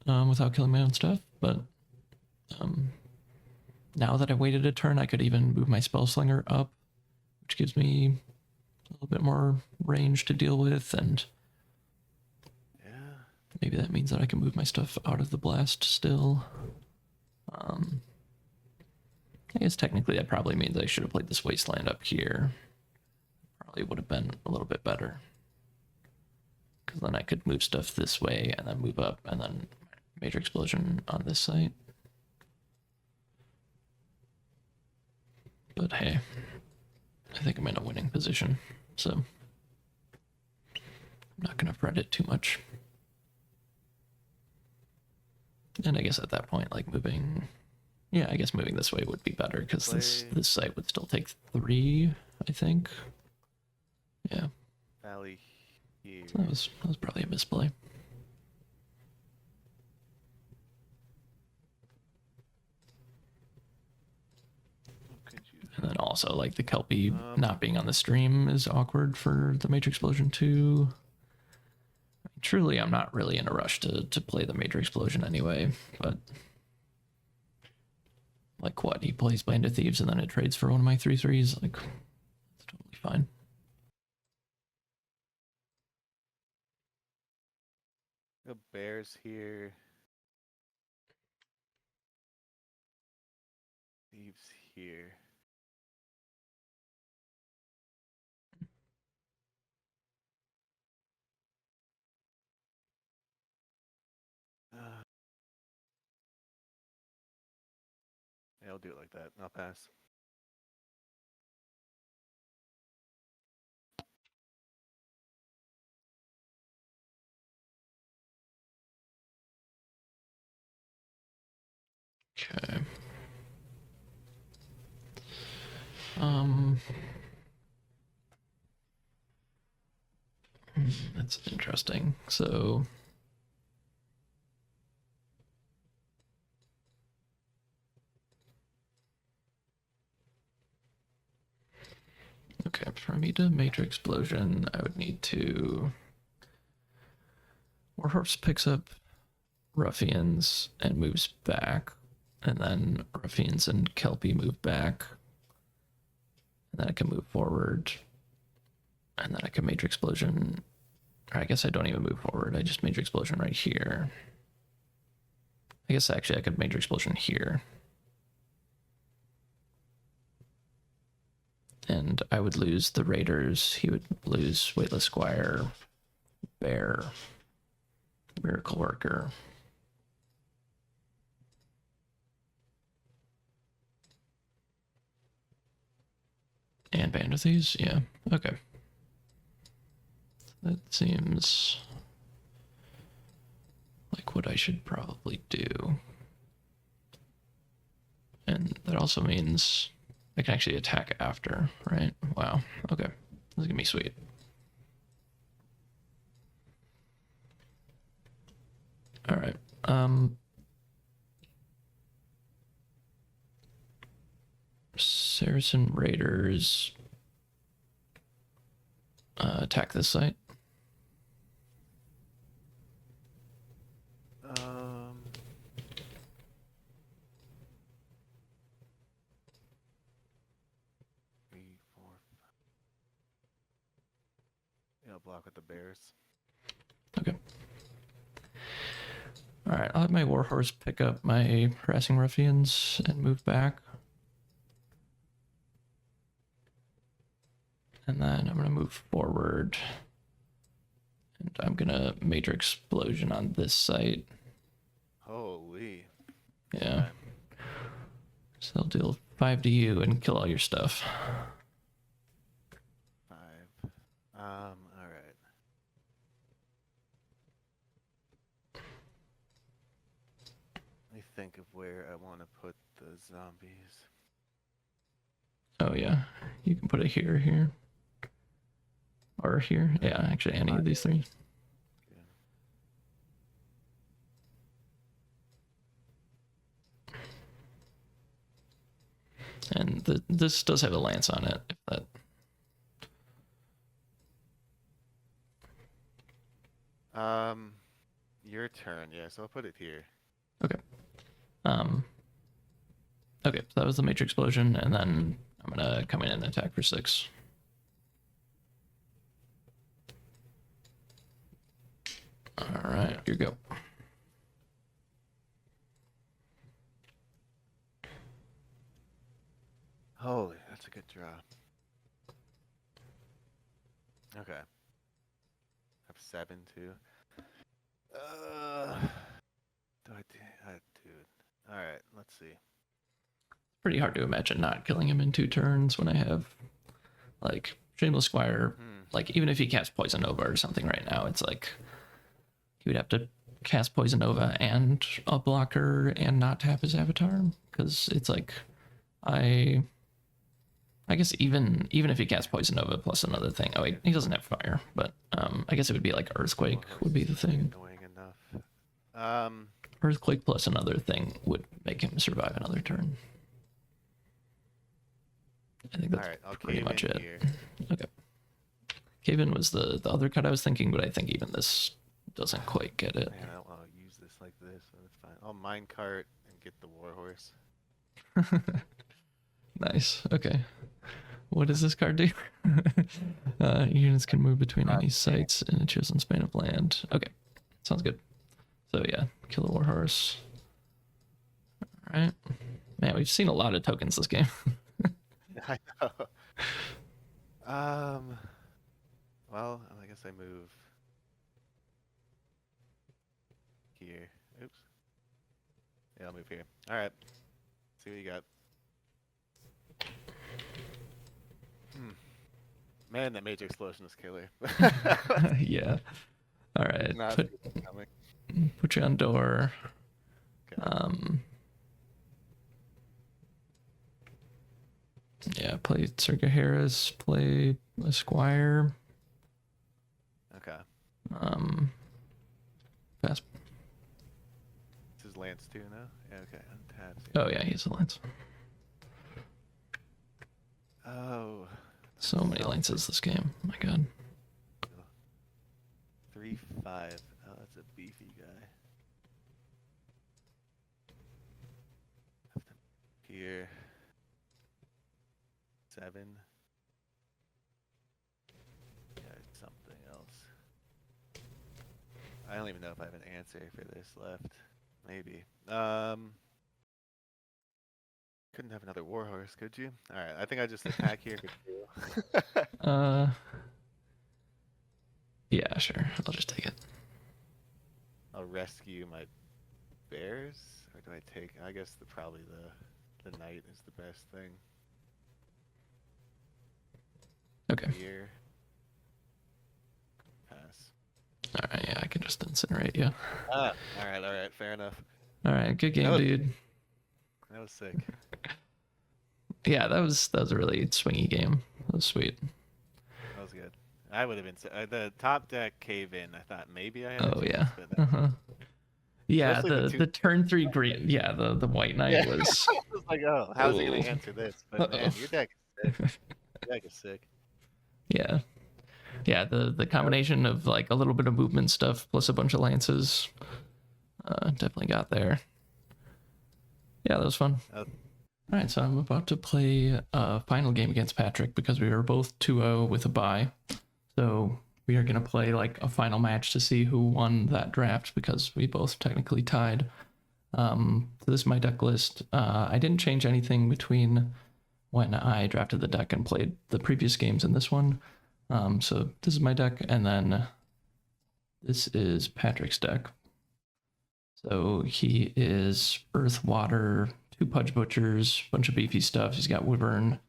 A: without killing my own stuff. But now that I waited a turn, I could even move my Spellslinger up, which gives me a little bit more range to deal with, and
C: Yeah.
A: maybe that means that I can move my stuff out of the blast still. I guess technically that probably means I should have played this Wasteland up here. Probably would have been a little bit better. Because then I could move stuff this way and then move up and then Major Explosion on this site. But hey, I think I'm in a winning position, so I'm not going to fret it too much. And I guess at that point, like moving... Yeah, I guess moving this way would be better, because this site would still take 3, I think. Yeah.
C: Valley here.
A: So that was probably a misplay. And then also, like, the Kelpie not being on the stream is awkward for the Major Explosion too. Truly, I'm not really in a rush to play the Major Explosion anyway, but... Like, what? He plays Band of Thieves and then it trades for one of my 3/3s? Like, it's totally fine.
C: The bears here. Thieves here. Yeah, I'll do it like that. I'll pass.
A: Okay. That's interesting. So okay, for me to Major Explosion, I would need to Warhorse picks up Ruffians and moves back, and then Ruffians and Kelpie move back, and then I can move forward, and then I can Major Explosion. Or I guess I don't even move forward. I just Major Explosion right here. I guess actually I could Major Explosion here. And I would lose the Raiders. He would lose Weightless Squire, Bear, Miracle Worker. And Band of Thieves? Yeah, okay. That seems like what I should probably do. And that also means I can actually attack after, right? Wow, okay. This is gonna be sweet. All right. Saracen Raiders attack this site.
C: Three, four, five. Yeah, I'll block with the bears.
A: Okay. All right, I'll have my Warhorse pick up my Harassing Ruffians and move back. And then I'm going to move forward. And I'm going to Major Explosion on this site.
C: Holy.
A: Yeah. So they'll deal 5 to you and kill all your stuff.
C: 5. All right. Let me think of where I want to put the zombies.
A: Oh, yeah. You can put it here. Or here. Yeah, actually, any of these three. And this does have a lance on it, if that...
C: Your turn, yeah, so I'll put it here.
A: Okay. Okay, so that was the Major Explosion, and then I'm gonna come in and attack for 6. Alright, here you go.
C: Holy, that's a good draw. Okay. Have 7 too. Dude. All right, let's see.
A: Pretty hard to imagine not killing him in 2 turns when I have, like, Shameless Squire. Like, even if he casts Poison Nova or something right now, it's like he would have to cast Poison Nova and a blocker and not tap his avatar, because it's like I guess even if he casts Poison Nova plus another thing. Oh wait, he doesn't have fire, but I guess it would be like Earthquake would be the thing.
C: Annoying enough.
A: Earthquake plus another thing would make him survive another turn. I think that's
C: All right, I'll
A: pretty
C: cave
A: much
C: in
A: it.
C: here.
A: Okay. Cave-in was the other card I was thinking, but I think even this doesn't quite get it.
C: Man, I don't want to use this like this, so it's fine. I'll minecart and get the warhorse.
A: Nice. Okay. What does this card do? Units can move between any sites in a chosen span of land. Okay. Sounds good. So yeah, kill a warhorse. Alright. Man, we've seen a lot of tokens this game.
C: I know. Well, I guess I move here. Oops. Yeah, I'll move here. All right. See what you got. Man, that major explosion is killer.
A: Yeah. Alright.
C: Not
A: Put
C: coming.
A: you on door.
C: Okay.
A: Yeah, play Circa Harris, play Esquire.
C: Okay.
A: Fast.
C: This is Lance too now? Yeah, okay. Untaps.
A: Oh yeah, he's a lance.
C: Oh.
A: So many lances this game. Oh my god.
C: 3-5. Oh, that's a beefy guy. Here. 7. Yeah, it's something else. I don't even know if I have an answer for this left. Maybe. Couldn't have another warhorse, could you? Alright, I think I just attack here for 2.
A: Yeah, sure. I'll just take it.
C: I'll rescue my bears, or do I take? I guess probably the knight is the best thing.
A: Okay.
C: Here. Pass.
A: Alright, yeah, I can just incinerate you.
C: Ah, all right, fair enough.
A: Alright, good game,
C: That was-
A: dude.
C: That was sick.
A: Yeah, that was a really swingy game. That was sweet.
C: That was good. I would have been the top deck cave in. I thought maybe I had.
A: Oh
C: a chance,
A: yeah.
C: but
A: Uh-huh. Yeah,
C: Especially
A: the turn 3 green. Yeah, the white knight
C: Yeah.
A: was.
C: I was like, oh, how's he gonna
A: Ooh.
C: answer this? But man,
A: Uh-oh.
C: your deck is sick. Your deck is sick.
A: Yeah. Yeah, the combination of like a little bit of movement stuff plus a bunch of lances definitely got there. Yeah, that was fun.
C: Oh.
A: All right, so I'm about to play a final game against Patrick because we were both 2-0 with a bye. So we are going to play like a final match to see who won that draft because we both technically tied. So this is my deck list. I didn't change anything between when I drafted the deck and played the previous games in this one. So this is my deck, and then this is Patrick's deck. So he is Earth, Water, 2 Pudge Butchers, bunch of beefy stuff. He's got Wyvern,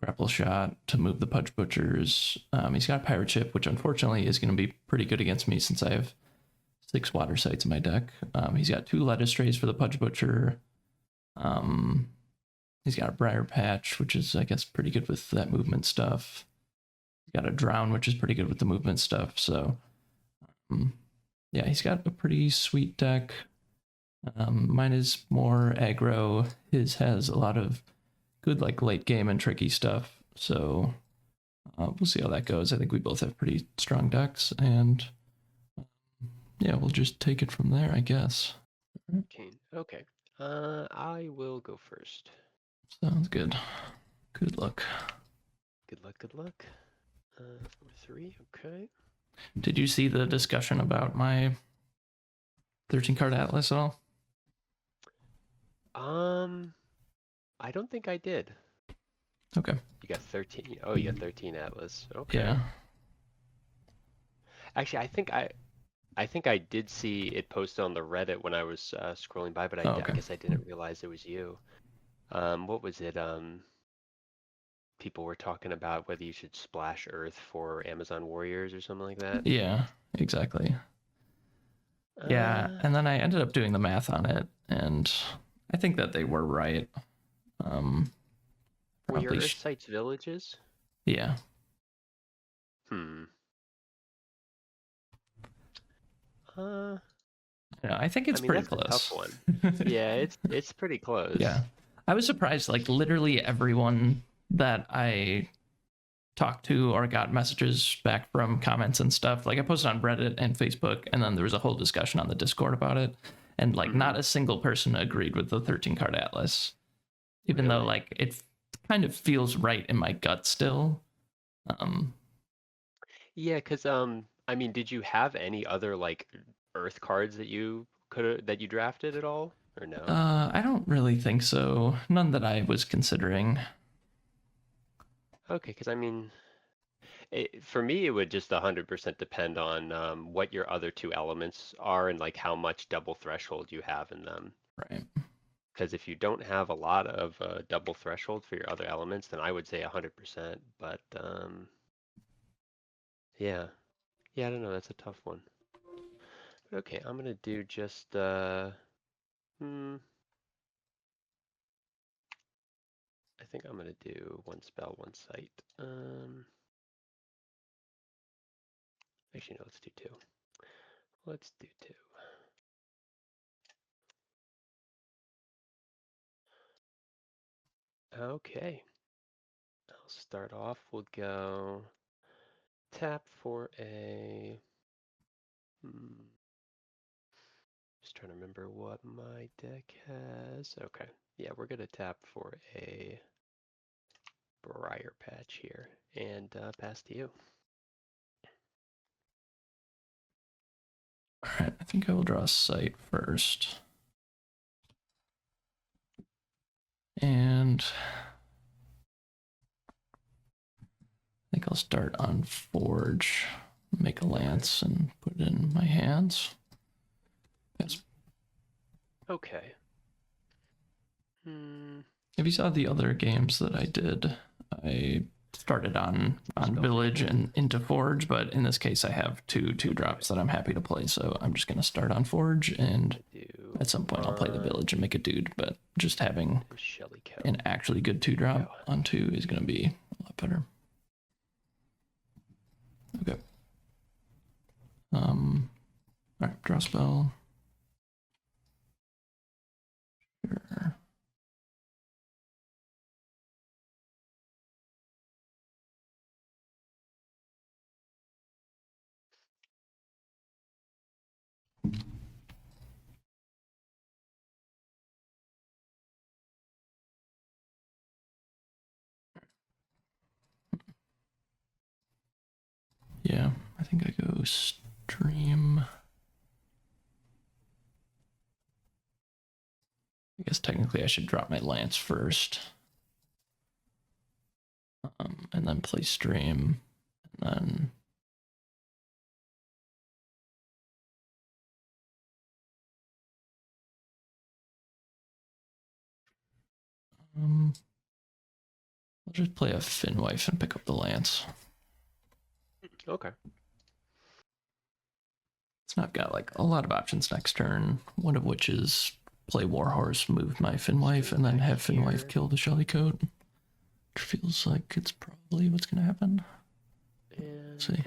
A: Grapple Shot to move the Pudge Butchers. He's got Pirate Ship, which unfortunately is going to be pretty good against me since I have 6 Water Sites in my deck. He's got 2 Lettuce Strays for the Pudge Butcher. He's got a Briar Patch, which is, I guess, pretty good with that movement stuff. He's got a Drown, which is pretty good with the movement stuff. So, yeah, he's got a pretty sweet deck. Mine is more aggro. His has a lot of good like late game and tricky stuff. So we'll see how that goes. I think we both have pretty strong decks, and yeah, we'll just take it from there, I guess.
D: Okay. I will go first.
A: Sounds good. Good luck.
D: Good luck, good luck. 4-3, okay.
A: Did you see the discussion about my 13 card atlas at all?
D: I don't think I did.
A: Okay.
D: You got 13. Oh, you got 13 Atlas. Okay.
A: Yeah.
D: Actually, I think I did see it posted on the Reddit when I was scrolling by, but
A: Oh,
D: I
A: okay.
D: guess I didn't realize it was you. What was it? People were talking about whether you should splash Earth for Amazon Warriors or something like that.
A: Yeah, exactly. Yeah, and then I ended up doing the math on it, and I think that they were right.
D: Were your
A: Probably
D: Earth sites villages?
A: yeah. Yeah, I think it's pretty
D: that's a
A: close.
D: tough one. Yeah, it's pretty close.
A: Yeah. I was surprised, like literally everyone that I talked to or got messages back from comments and stuff. Like I posted on Reddit and Facebook, and then there was a whole discussion on the Discord about it. And like not a single person agreed with the 13 card atlas, even though
D: Really?
A: like it kind of feels right in my gut still.
D: Yeah, because I mean, did you have any other like Earth cards that you that you drafted at all, or no?
A: I don't really think so. None that I was considering.
D: Okay, because I mean, for me, it would just 100% depend on what your other two elements are and like how much double threshold you have in them.
A: Right.
D: Because if you don't have a lot of double threshold for your other elements, then I would say 100%. But yeah, yeah, I don't know. That's a tough one. But okay, I'm gonna do just I think I'm gonna do one spell, one sight. Actually, no, let's do two. Let's do two. Okay. I'll start off. We'll go tap for a. Just trying to remember what my deck has. Okay. Yeah, we're gonna tap for a Briar Patch here and pass to you.
A: All right. I think I will draw a sight first. And I think I'll start on Forge, make a lance, and put it in my hands. Yes.
D: Okay.
A: If you saw the other games that I did, I started on Village and into Forge, but in this case I have two drops that I'm happy to play, so I'm just gonna start on Forge, and at some point I'll play the Village and make a dude, but just having an actually good 2-drop on 2 is gonna be a lot better. Okay. Alright, draw spell. Sure. Yeah, I think I go stream. I guess technically I should drop my lance first. And then play stream. And then I'll just play a Finwife and pick up the lance.
D: Okay.
A: So I've got like a lot of options next turn, one of which is play Warhorse, move my Finwife, and then have Finwife kill the Shellycoat. Which feels like it's probably what's going to happen.
D: And
A: Let's see.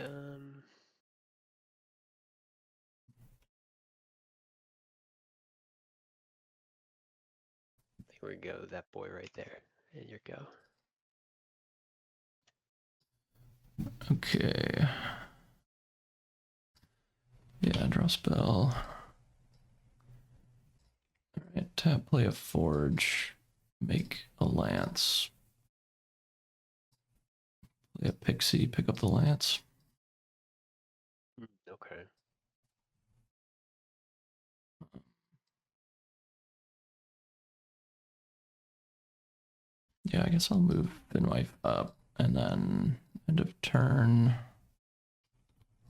D: There we go, that boy right there. And you go.
A: Okay. Yeah, draw spell. Alright, tap, play a Forge, make a lance. Play a Pixie, pick up the lance.
D: Okay.
A: Yeah, I guess I'll move Finwife up, and then end of turn,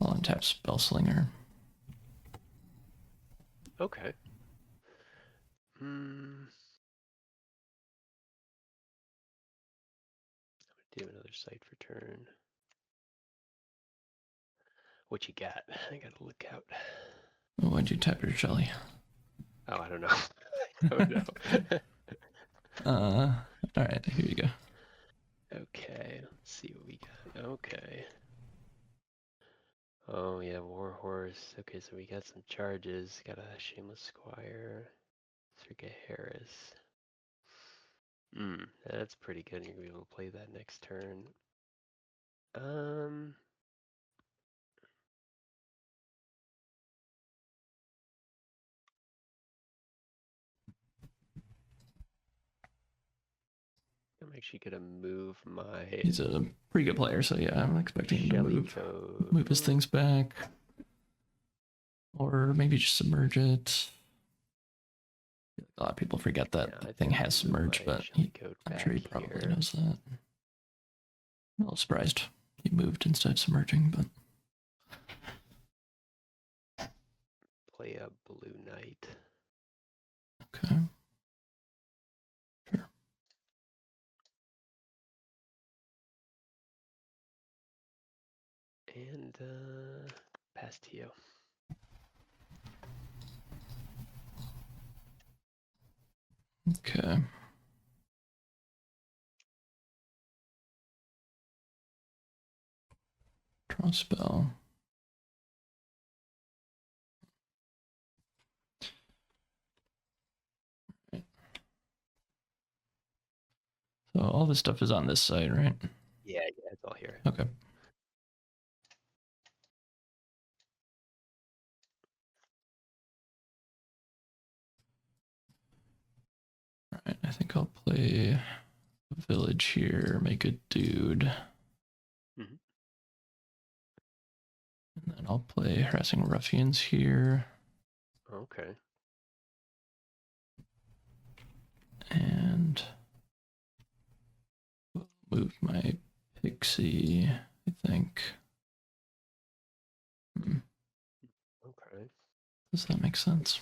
A: I'll untap Spellslinger.
D: Okay. Do another sight for turn. What you got? I gotta look out.
A: Why'd you tap your Shelly?
D: Oh, I don't know. I don't know.
A: Alright, here you go.
D: Okay, let's see what we got. Okay. Oh yeah, Warhorse. Okay, so we got some charges. Got a Shameless Squire. Circa Harris. That's pretty good. You're gonna be able to play that next turn. I'm actually gonna move my
A: He's a pretty good player, so yeah, I'm expecting him to
D: Shelly
A: move
D: code.
A: his things back, or maybe just submerge it. A lot of people forget that
D: Yeah, I
A: the
D: think
A: thing
D: I'm
A: has
D: gonna move
A: submerged,
D: my
A: but
D: Shelly code
A: I'm
D: back
A: sure he probably
D: here.
A: knows that. I'm a little surprised he moved instead of submerging, but
D: Play a blue knight.
A: okay. Sure.
D: And pass to you.
A: Okay. Draw spell. Right. So all this stuff is on this side, right?
D: Yeah, it's all here.
A: Okay. All right, I think I'll play a village here, make a dude.
D: Mhm.
A: And then I'll play harassing ruffians here.
D: Okay.
A: And move my pixie, I think.
D: Okay.
A: Does that make sense?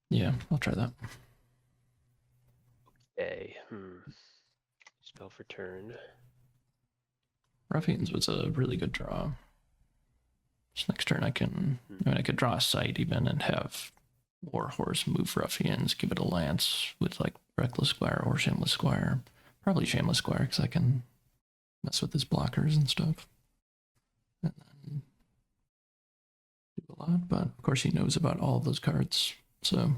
A: Yeah, I'll try that.
D: Okay. Spell for turn.
A: Ruffians was a really good draw. So next turn I could draw a sight even and have Warhorse move ruffians, give it a lance with like Reckless Squire or Shameless Squire. Probably Shameless Squire because I can mess with his blockers and stuff. And then do a lot, but of course he knows about all of those cards, so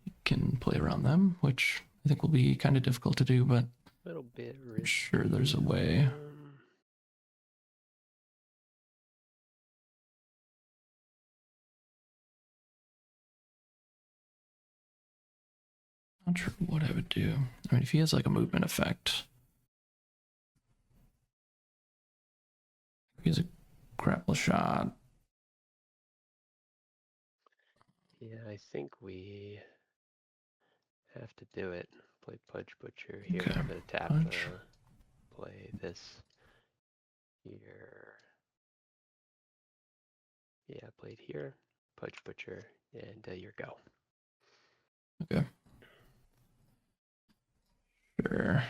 A: he can play around them, which I think will be kind of difficult to do, but
D: A little bit
A: I'm
D: risky.
A: sure there's a way. Not sure what I would do. I mean, if he has like a movement effect, if he has a grapple shot.
D: Yeah, I think we have to do it. Play Pudge Butcher here.
A: Okay,
D: I'm gonna tap.
A: Pudge.
D: Play this here. Yeah, played here. Pudge Butcher, and your go.
A: Okay. Sure.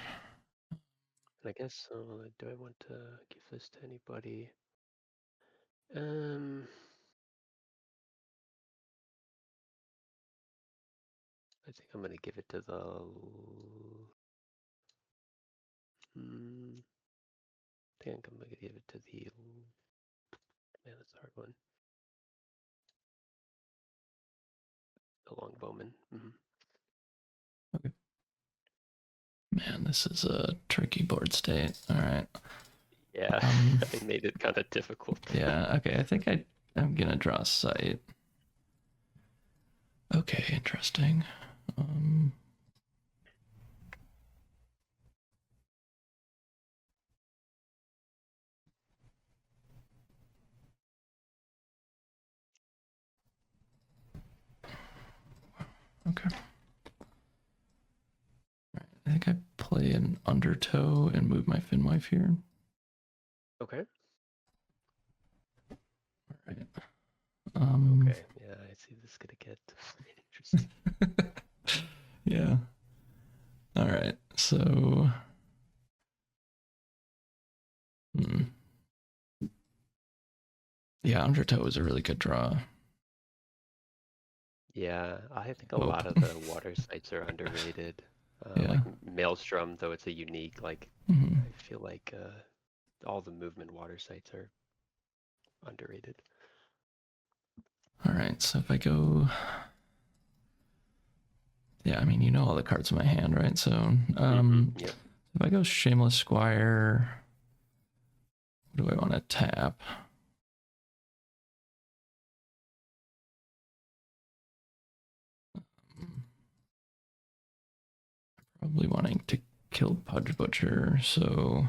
D: And I guess, do I want to give this to anybody? I think I'm gonna give it to the. I think I'm gonna give it to the. Man, that's a hard one. The Longbowman.
A: Okay. Man, this is a tricky board state. All right.
D: Yeah, I made it kind of difficult.
A: Yeah. Okay. I think I'm gonna draw a sight. Okay. Interesting. Okay. Right. I think I play an undertow and move my Finwife here.
D: Okay.
A: All right.
D: Okay. Yeah, I see this is gonna get interesting.
A: Yeah. All right. So. Yeah, undertow is a really good draw.
D: Yeah, I think a lot of the water sites are underrated.
A: Yeah.
D: Like Maelstrom, though it's a unique, like
A: Mhm.
D: I feel like all the movement water sites are underrated.
A: All right, so if I go, yeah, I mean, you know all the cards in my hand, right? So,
D: Yep.
A: if I go Shameless Squire, what do I want to tap? Probably wanting to kill Pudge Butcher, so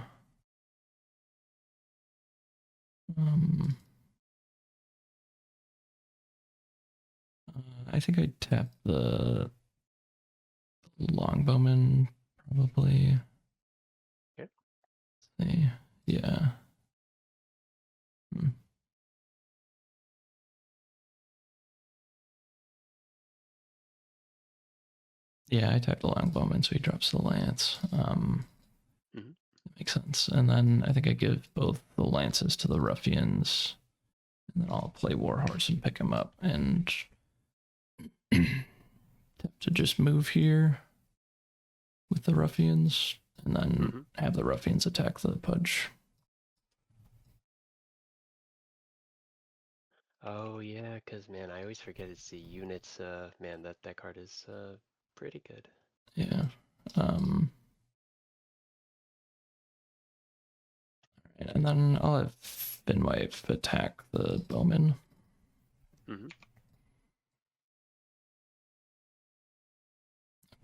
A: I think I'd tap the Longbowman, probably.
D: Okay.
A: See. Yeah. Hmm. Yeah, I tapped the Longbowman, so he drops the Lance. Makes sense. And then I think I give both the Lances to the Ruffians, and then I'll play Warhorse and pick him up, and tap to just move here with the Ruffians, and then have the Ruffians attack the Pudge.
D: Oh yeah, cause man, I always forget it's the units. Man, that card is pretty good.
A: Yeah. And then I'll have Finwife attack the Bowman.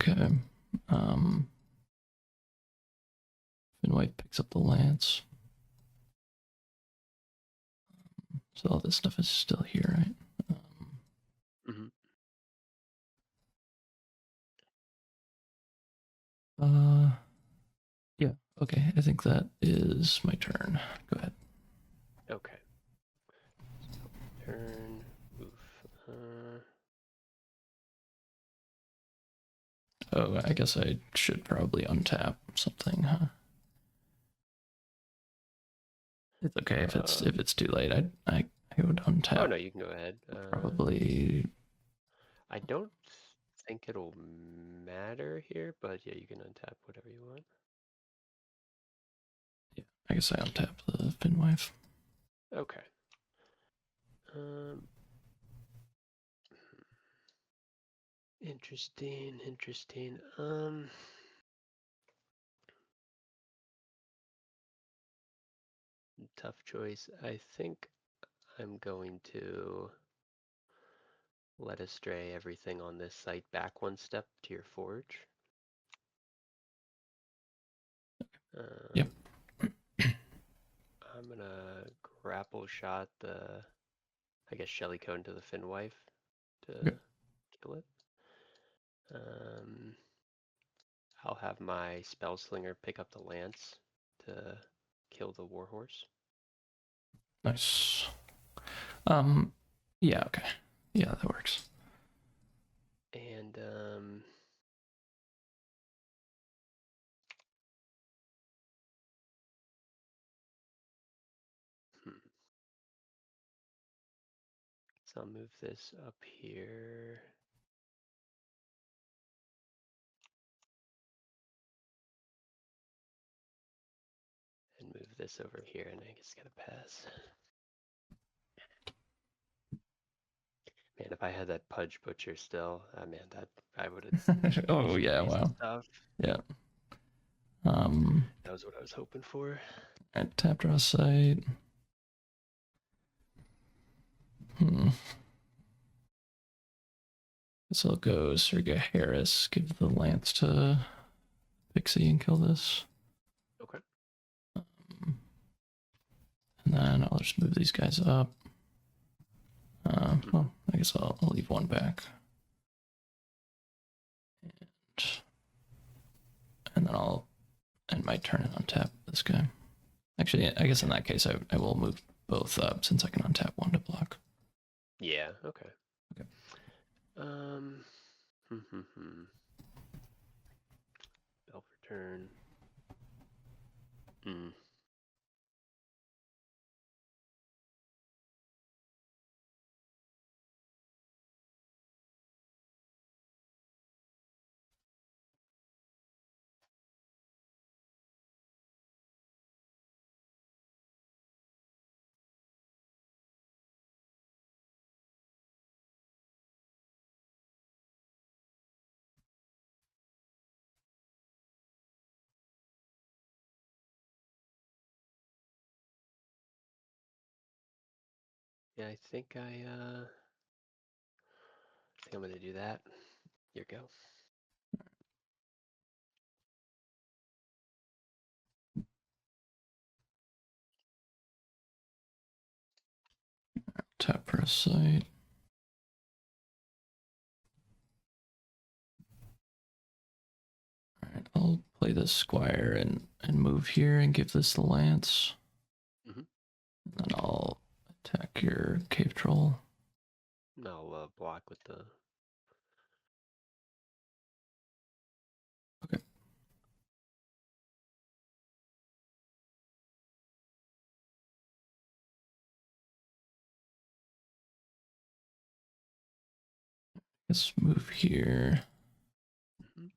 A: Okay. Finwife picks up the Lance. So all this stuff is still here, right? Yeah, okay. I think that is my turn. Go ahead.
D: Okay. So, turn. Oof.
A: Oh, I guess I should probably untap something, huh? It's okay if it's too late. I would untap.
D: Oh no, you can go ahead.
A: Probably.
D: I don't think it'll matter here, but yeah, you can untap whatever you want.
A: Yeah, I guess I untap the Finwife.
D: Okay. Interesting. Tough choice. I think I'm going to let astray everything on this site back one step to your forge.
A: Yep.
D: I'm gonna grapple shot the, I guess, Shelly Cone to the Finwife to kill it. I'll have my Spellslinger pick up the Lance to kill the Warhorse.
A: Nice. Yeah, okay. Yeah, that works.
D: And so I'll move this up here. And move this over here, and I guess gonna pass. Man, if I had that Pudge Butcher still, man, that I would have.
A: Oh yeah, wow.
D: Stuff.
A: Yeah.
D: That was what I was hoping for.
A: Alright, tap draw site. So I'll go Sergei Harris, give the Lance to Pixie and kill this.
D: Okay.
A: And then I'll just move these guys up. Well, I guess I'll leave one back. And then I'll end my turn and untap this guy. Actually, I guess in that case, I will move both up since I can untap one to block.
D: Yeah, okay.
A: Okay.
D: Bell for turn. Yeah, I think I'm gonna do that. Here you go.
A: Tap for a site. Alright, I'll play this squire and move here and give this the lance.
D: Mhm.
A: And then I'll attack your cave troll.
D: And I'll block with the.
A: Okay. Let's move here.
D: Mhm.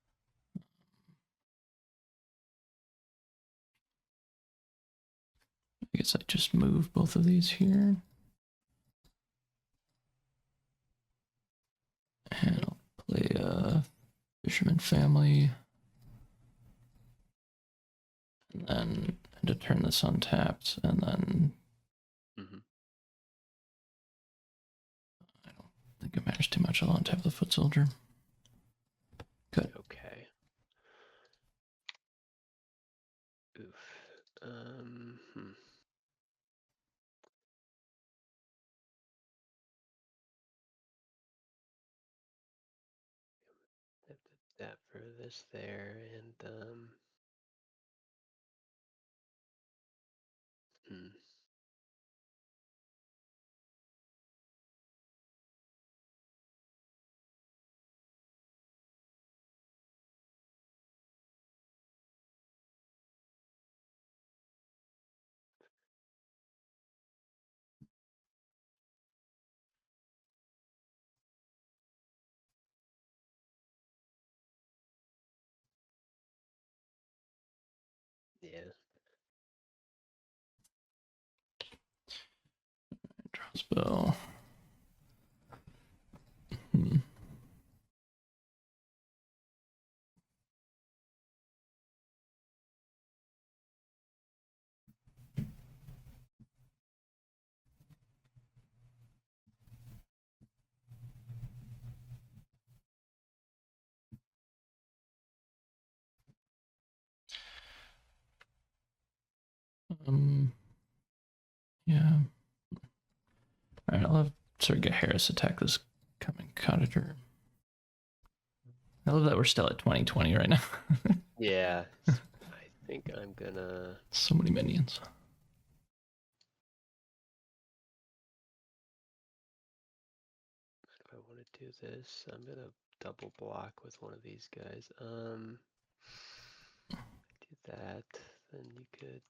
A: I guess I just move both of these here. And I'll play Fisherman Family. And then to turn this untapped, and then
D: Mhm.
A: I don't think it matters too much. I'll untap the foot soldier. Good.
D: Okay. Oof. Hmm. Have to that for this there, and hmm. Yeah.
A: Crossbow. Hmm. Yeah. Alright, I'll have Sergei Harris attack this coming cottager. I love that we're still at 2020 right now.
D: Yeah. I think I'm gonna.
A: So many minions.
D: If I want to do this, I'm gonna double block with one of these guys. Do that, then you could.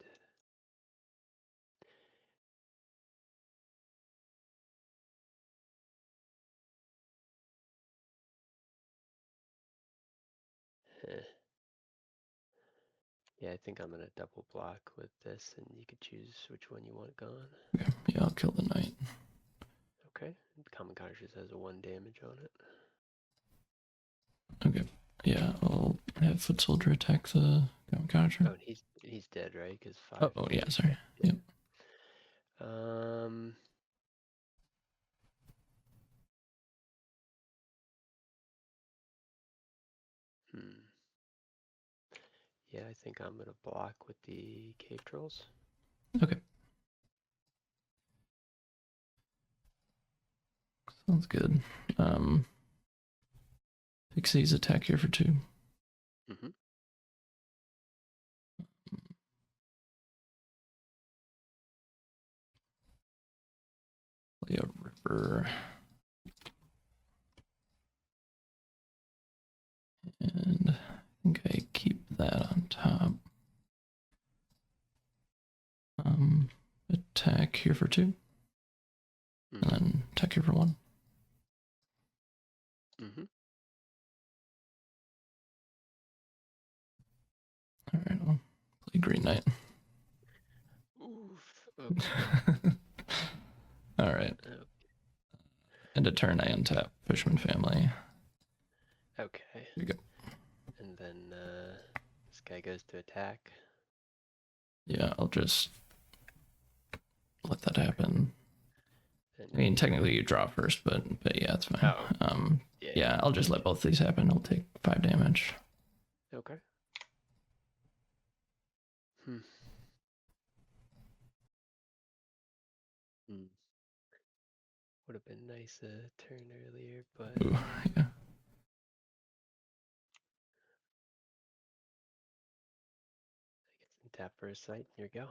D: Eh. Yeah, I think I'm gonna double block with this, and you could choose which one you want gone.
A: Okay, yeah, I'll kill the knight.
D: Okay. Common Conscious has a 1 damage on it.
A: Okay, yeah, I'll have foot soldier attack the coming cottager.
D: Oh, and he's dead, right? Because 5.
A: Oh, yeah,
D: damage.
A: sorry. Yep.
D: Um. Hmm. Yeah, I think I'm gonna block with the cave trolls.
A: Okay. Sounds good. Pixie's attack here for 2.
D: Mm-hmm.
A: Play a ripper. And I think I keep that on top. Attack here for 2. And
D: Mm-hmm.
A: then attack here for 1.
D: Mm-hmm.
A: Alright, I'll play Green Knight.
D: Oof. Okay.
A: Alright.
D: Oh,
A: End of turn, I untap Fisherman Family.
D: okay.
A: Here you go.
D: And then this guy goes to attack.
A: Yeah, I'll just let that happen.
D: And
A: I mean, technically you draw first, but yeah, it's fine.
D: Oh.
A: Yeah, I'll just let both these happen. I'll take 5 damage.
D: Okay. Hmm. Would have been nice a turn earlier, but
A: Ooh, yeah.
D: I guess tap for a sight. Here we go.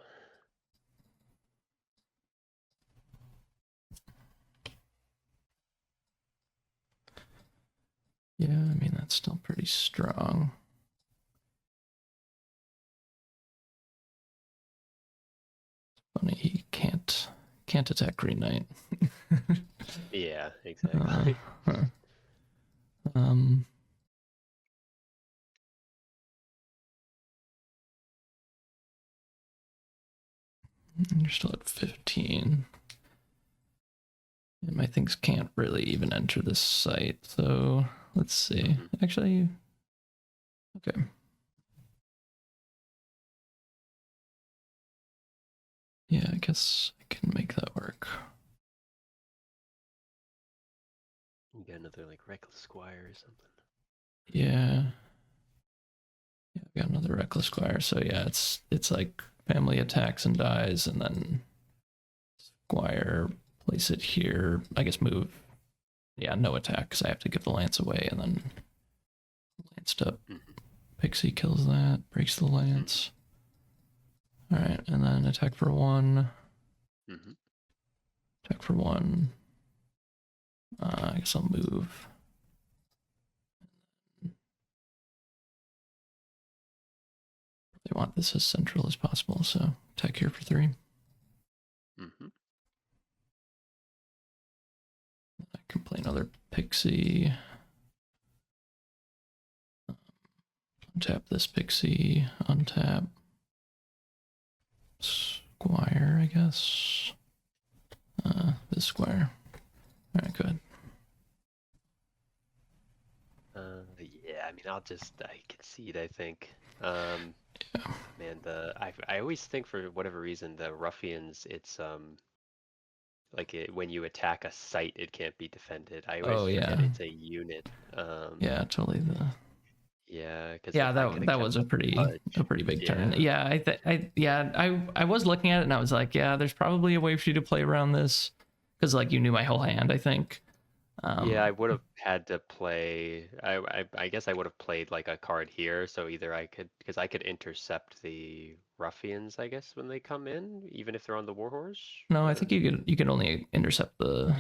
A: Yeah, I mean, that's still pretty strong. Funny, he can't attack Green Knight.
D: Yeah, exactly.
A: Huh. Um, you're still at 15. And my things can't really even enter this site, so let's see. Actually, okay. Yeah, I guess I can make that work.
D: You got another like Reckless Squire or something.
A: Yeah. Yeah, I've got another Reckless Squire, so yeah, it's like family attacks and dies, and then Squire, place it here. I guess move. Yeah, no attack, because I have to give the lance away, and then lanced up. Pixie kills that, breaks the lance. Alright, and then attack for 1. Attack for 1. I guess I'll move. They want this as central as possible, so attack here for 3. I can play another Pixie. Untap this Pixie. Untap Squire, I guess. This Squire. Alright, good.
D: Yeah, I mean, I concede, I think.
A: Yeah.
D: Man, I always think for whatever reason the ruffians, it's when you attack a site, it can't be defended. I always forget it's a unit.
A: Yeah, totally.
D: Yeah, because
A: Yeah,
D: if I could have
A: that
D: kept
A: was
D: the
A: a pretty big
D: yeah.
A: turn. Yeah, I was looking at it and I was like, yeah, there's probably a way for you to play around this, because like you knew my whole hand, I think.
D: Yeah, I would have had to play. I guess I would have played like a card here, so either I could, because I could intercept the ruffians, I guess, when they come in, even if they're on the warhorse.
A: No, I think you can only intercept the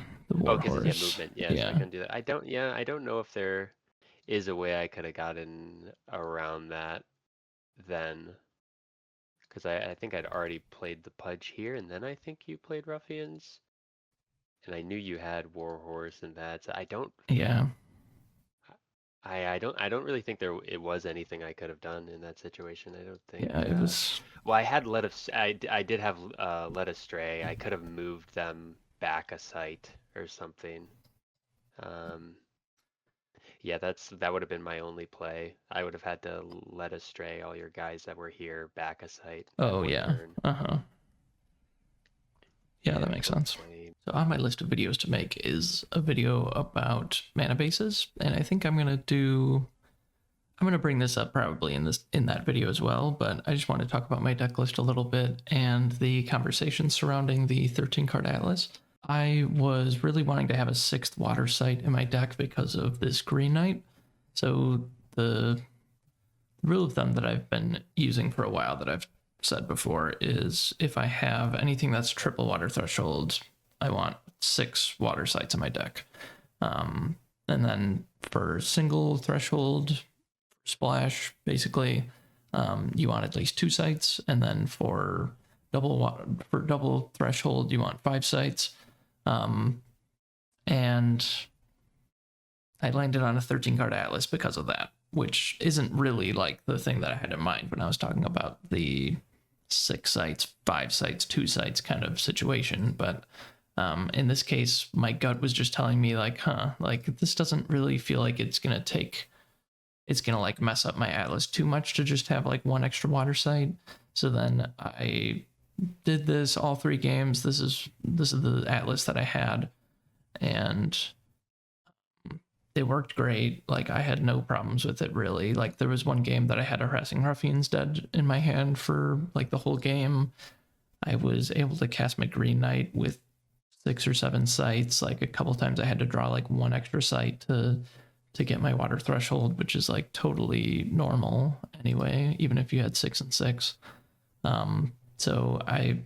D: Oh, because
A: warhorse.
D: movement. Yeah, so I couldn't do that. I don't know if there is a way I could have gotten around that then, because I think I'd already played the Pudge here, and then I think you played ruffians, and I knew you had warhorse and that. So I don't.
A: Yeah.
D: I don't really think it was anything I could have done in that situation. I don't think.
A: Yeah, it was.
D: Well, I had I did have led astray. I could have moved them back a site or something. Yeah, that would have been my only play. I would have had to let astray all your guys that were here back a site.
A: Oh yeah.
D: Turn.
A: Yeah, that makes sense. So on my list of videos to make is a video about mana bases, and I think I'm gonna bring this up probably in that video as well, but I just want to talk about my deck list a little bit and the conversation surrounding the 13 card atlas. I was really wanting to have a 6th water site in my deck because of this Green Knight. So the rule of thumb that I've been using for a while, that I've said before, is if I have anything that's triple water threshold, I want 6 water sites in my deck. And then for single threshold splash, basically, you want at least 2 sites, and then for double threshold, you want 5 sites. And I landed on a 13 card atlas because of that, which isn't really like the thing that I had in mind when I was talking about the 6 sites, 5 sites, 2 sites kind of situation. But in this case, my gut was just telling me like, this doesn't really feel like it's gonna mess up my atlas too much to just have like 1 extra water site. So then I did this all 3 games. This is the atlas that I had, and it worked great. Like, I had no problems with it, really. Like, there was one game that I had a Harassing Ruffians dead in my hand for like the whole game. I was able to cast my Green Knight with 6 or 7 sites. Like, a couple times I had to draw like 1 extra site to get my water threshold, which is like totally normal anyway, even if you had 6 and 6. So I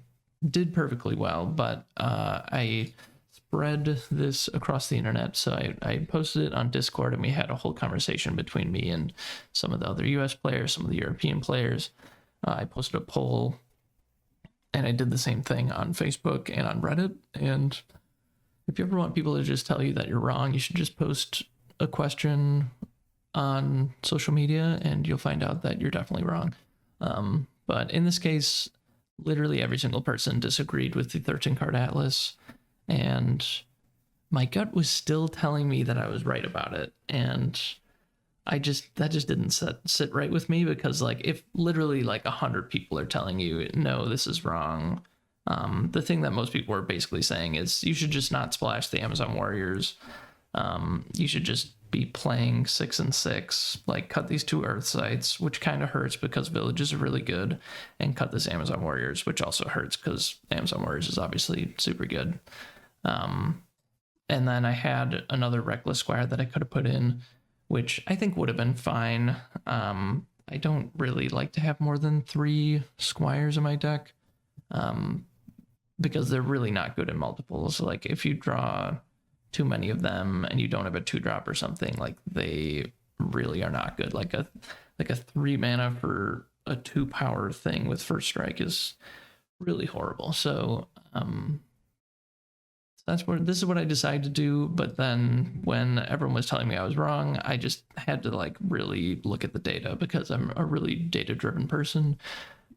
A: did perfectly well, but I spread this across the internet. So I posted it on Discord, and we had a whole conversation between me and some of the other US players, some of the European players. I posted a poll, and I did the same thing on Facebook and on Reddit. And if you ever want people to just tell you that you're wrong, you should just post a question on social media, and you'll find out that you're definitely wrong. But in this case, literally every single person disagreed with the 13 card atlas, and my gut was still telling me that I was right about it. And that just didn't sit right with me, because like, if literally like 100 people are telling you, no, this is wrong, the thing that most people are basically saying is you should just not splash the Amazon Warriors. You should just be playing 6 and 6, like cut these 2 Earth sites, which kind of hurts because villages are really good, and cut this Amazon Warriors, which also hurts because Amazon Warriors is obviously super good. And then I had another Reckless Squire that I could have put in, which I think would have been fine. I don't really like to have more than 3 Squires in my deck, because they're really not good in multiples. Like, if you draw too many of them and you don't have a 2-drop or something, like, they really are not good. Like a 3 mana for a 2 power thing with first strike is really horrible. So this is what I decided to do. But then when everyone was telling me I was wrong, I just had to like really look at the data, because I'm a really data driven person.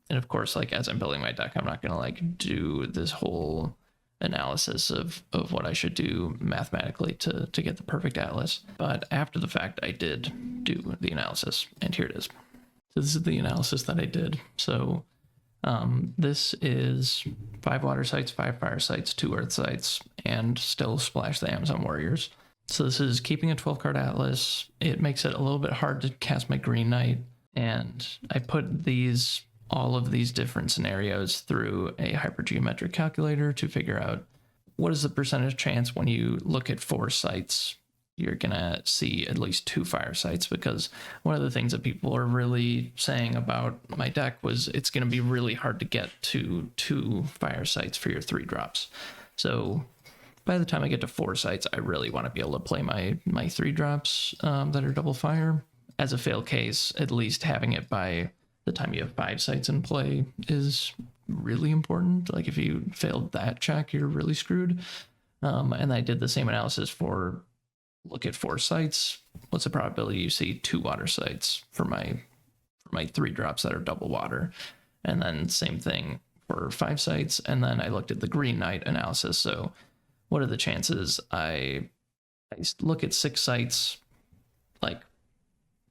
A: And of course, like, as I'm building my deck, I'm not gonna like do this whole analysis of what I should do mathematically to get the perfect atlas. But after the fact, I did do the analysis, and here it is. So this is the analysis that I did. So this is 5 water sites, 5 fire sites, 2 earth sites, and still splash the Amazon Warriors. So this is keeping a 12 card atlas. It makes it a little bit hard to cast my Green Knight, and I put all of these different scenarios through a hypergeometric calculator to figure out what is the percentage chance when you look at 4 sites, you're gonna see at least 2 fire sites. Because one of the things that people are really saying about my deck was it's gonna be really hard to get to 2 fire sites for your 3 drops. So by the time I get to 4 sites, I really want to be able to play my 3 drops that are double fire. As a fail case, at least having it by the time you have 5 sites in play is really important. Like, if you failed that check, you're really screwed. And I did the same analysis for look at 4 sites. What's the probability you see 2 water sites for my 3 drops that are double water? And then same thing for 5 sites. And then I looked at the Green Knight analysis. So what are the chances I look at 6 sites, like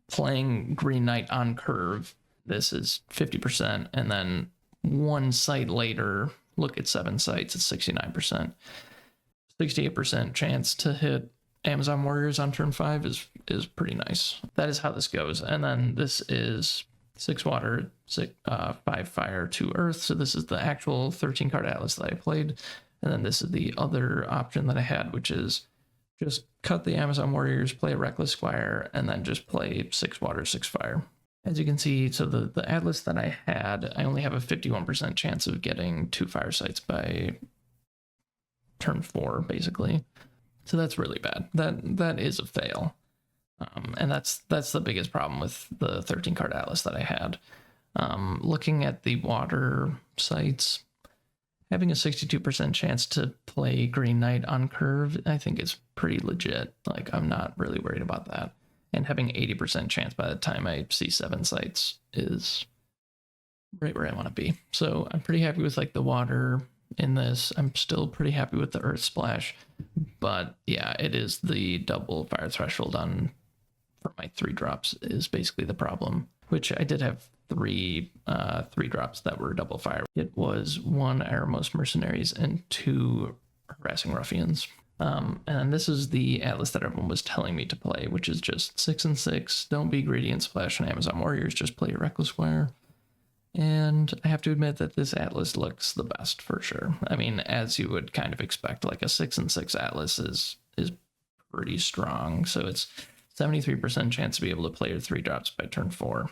A: playing Green Knight on curve, this is 50%, and then 1 site later, look at 7 sites, it's 69%. 68% chance to hit Amazon Warriors on turn 5 is pretty nice. That is how this goes. And then this is 6 water, 5 fire, 2 earth. So this is the actual 13 card atlas that I played. And then this is the other option that I had, which is just cut the Amazon Warriors, play a Reckless Squire, and then just play 6 water, 6 fire. As you can see, so the atlas that I had, I only have a 51% chance of getting 2 fire sites by turn 4, basically. So that's really bad. That is a fail. And that's the biggest problem with the 13 card atlas that I had. Looking at the water sites, having a 62% chance to play Green Knight on curve, I think is pretty legit. Like, I'm not really worried about that. And having 80% chance by the time I see 7 sites is right where I want to be. So I'm pretty happy with like the water in this. I'm still pretty happy with the earth splash, but yeah, it is the double fire threshold on for my 3 drops is basically the problem, which I did have three 3-drops that were double fire. It was 1 Aramos Mercenaries and 2 Harassing Ruffians. And this is the Atlas that everyone was telling me to play, which is just 6 and 6. Don't be greedy and splash on Amazon Warriors. Just play a Reckless Squire. And I have to admit that this Atlas looks the best for sure. I mean, as you would kind of expect, like a 6 and 6 Atlas is pretty strong. So it's 73% chance to be able to play your 3-drops by turn 4.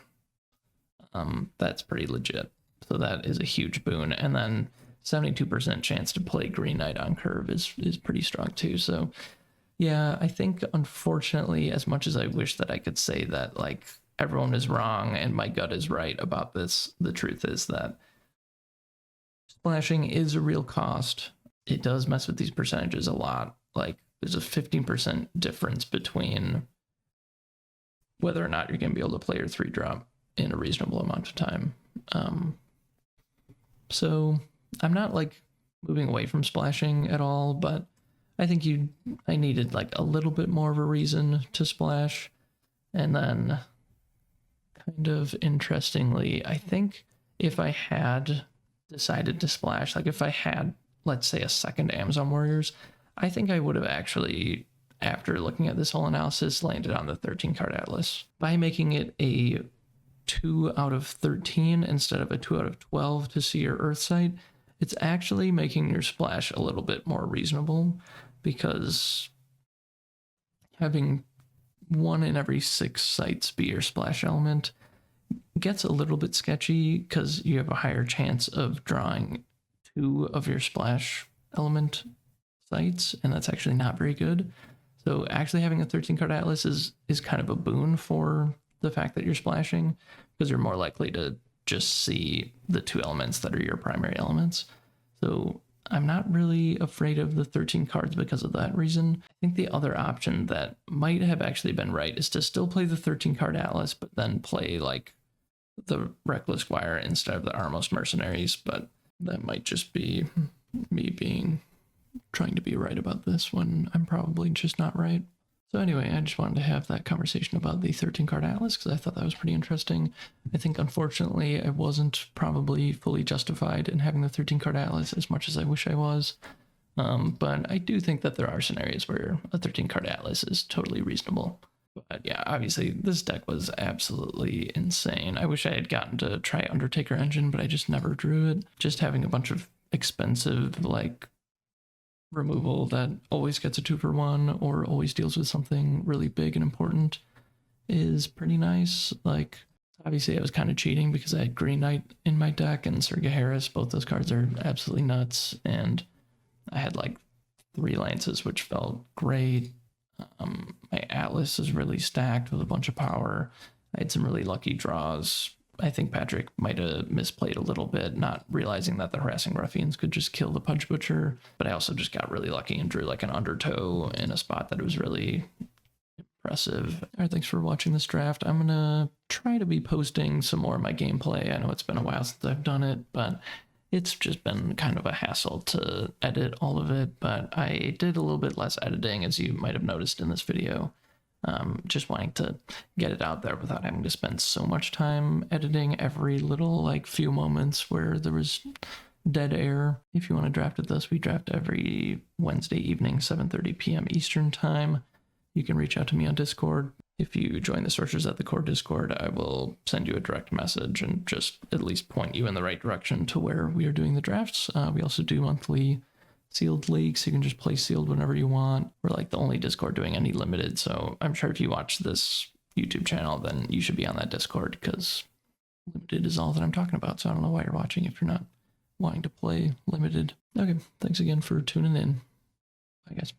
A: That's pretty legit. So that is a huge boon. And then 72% chance to play Green Knight on curve is pretty strong too. So yeah, I think unfortunately, as much as I wish that I could say that like everyone is wrong and my gut is right about this, the truth is that splashing is a real cost. It does mess with these percentages a lot. Like there's a 15% difference between whether or not you're going to be able to play your 3-drop in a reasonable amount of time. So I'm not like moving away from splashing at all, but I think I needed like a little bit more of a reason to splash. And then kind of interestingly, I think if I had decided to splash, like if I had, let's say, a second Amazon Warriors, I think I would have actually, after looking at this whole analysis, landed on the 13-card Atlas. By making it a 2 out of 13 instead of a 2 out of 12 to see your Earth site, it's actually making your splash a little bit more reasonable, because having 1 in every 6 sites be your splash element gets a little bit sketchy because you have a higher chance of drawing 2 of your splash element sites, and that's actually not very good. So actually having a 13-card Atlas is kind of a boon for the fact that you're splashing, because you're more likely to just see the 2 elements that are your primary elements. So I'm not really afraid of the 13 cards because of that reason. I think the other option that might have actually been right is to still play the 13-card Atlas, but then play like the Reckless Squire instead of the Armos Mercenaries. But that might just be me trying to be right about this when I'm probably just not right. So anyway, I just wanted to have that conversation about the 13-card Atlas because I thought that was pretty interesting. I think, unfortunately, I wasn't probably fully justified in having the 13-card Atlas as much as I wish I was. But I do think that there are scenarios where a 13-card Atlas is totally reasonable. But yeah, obviously, this deck was absolutely insane. I wish I had gotten to try Undertaker Engine, but I just never drew it. Just having a bunch of expensive, like, removal that always gets a 2-for-1 or always deals with something really big and important is pretty nice. Like, obviously I was kind of cheating because I had Green Knight in my deck and Sergei Harris. Both those cards are absolutely nuts, and I had like 3 Lances, which felt great. My Atlas is really stacked with a bunch of power. I had some really lucky draws. I think Patrick might have misplayed a little bit, not realizing that the Harassing Ruffians could just kill the Pudge Butcher. But I also just got really lucky and drew like an undertow in a spot that was really impressive. All right, thanks for watching this draft. I'm going to try to be posting some more of my gameplay. I know it's been a while since I've done it, but it's just been kind of a hassle to edit all of it. But I did a little bit less editing, as you might have noticed in this video. Just wanting to get it out there without having to spend so much time editing every little like few moments where there was dead air. If you want to draft with us, we draft every Wednesday evening, 7:30 p.m. Eastern time. You can reach out to me on Discord. If you join the Sorcerers at the Core Discord, I will send you a direct message and just at least point you in the right direction to where we are doing the drafts. We also do monthly sealed leagues. You can just play sealed whenever you want. We're like the only Discord doing any limited, so I'm sure if you watch this YouTube channel, then you should be on that Discord, because limited is all that I'm talking about. So I don't know why you're watching if you're not wanting to play limited. Okay, thanks again for tuning in. Bye guys.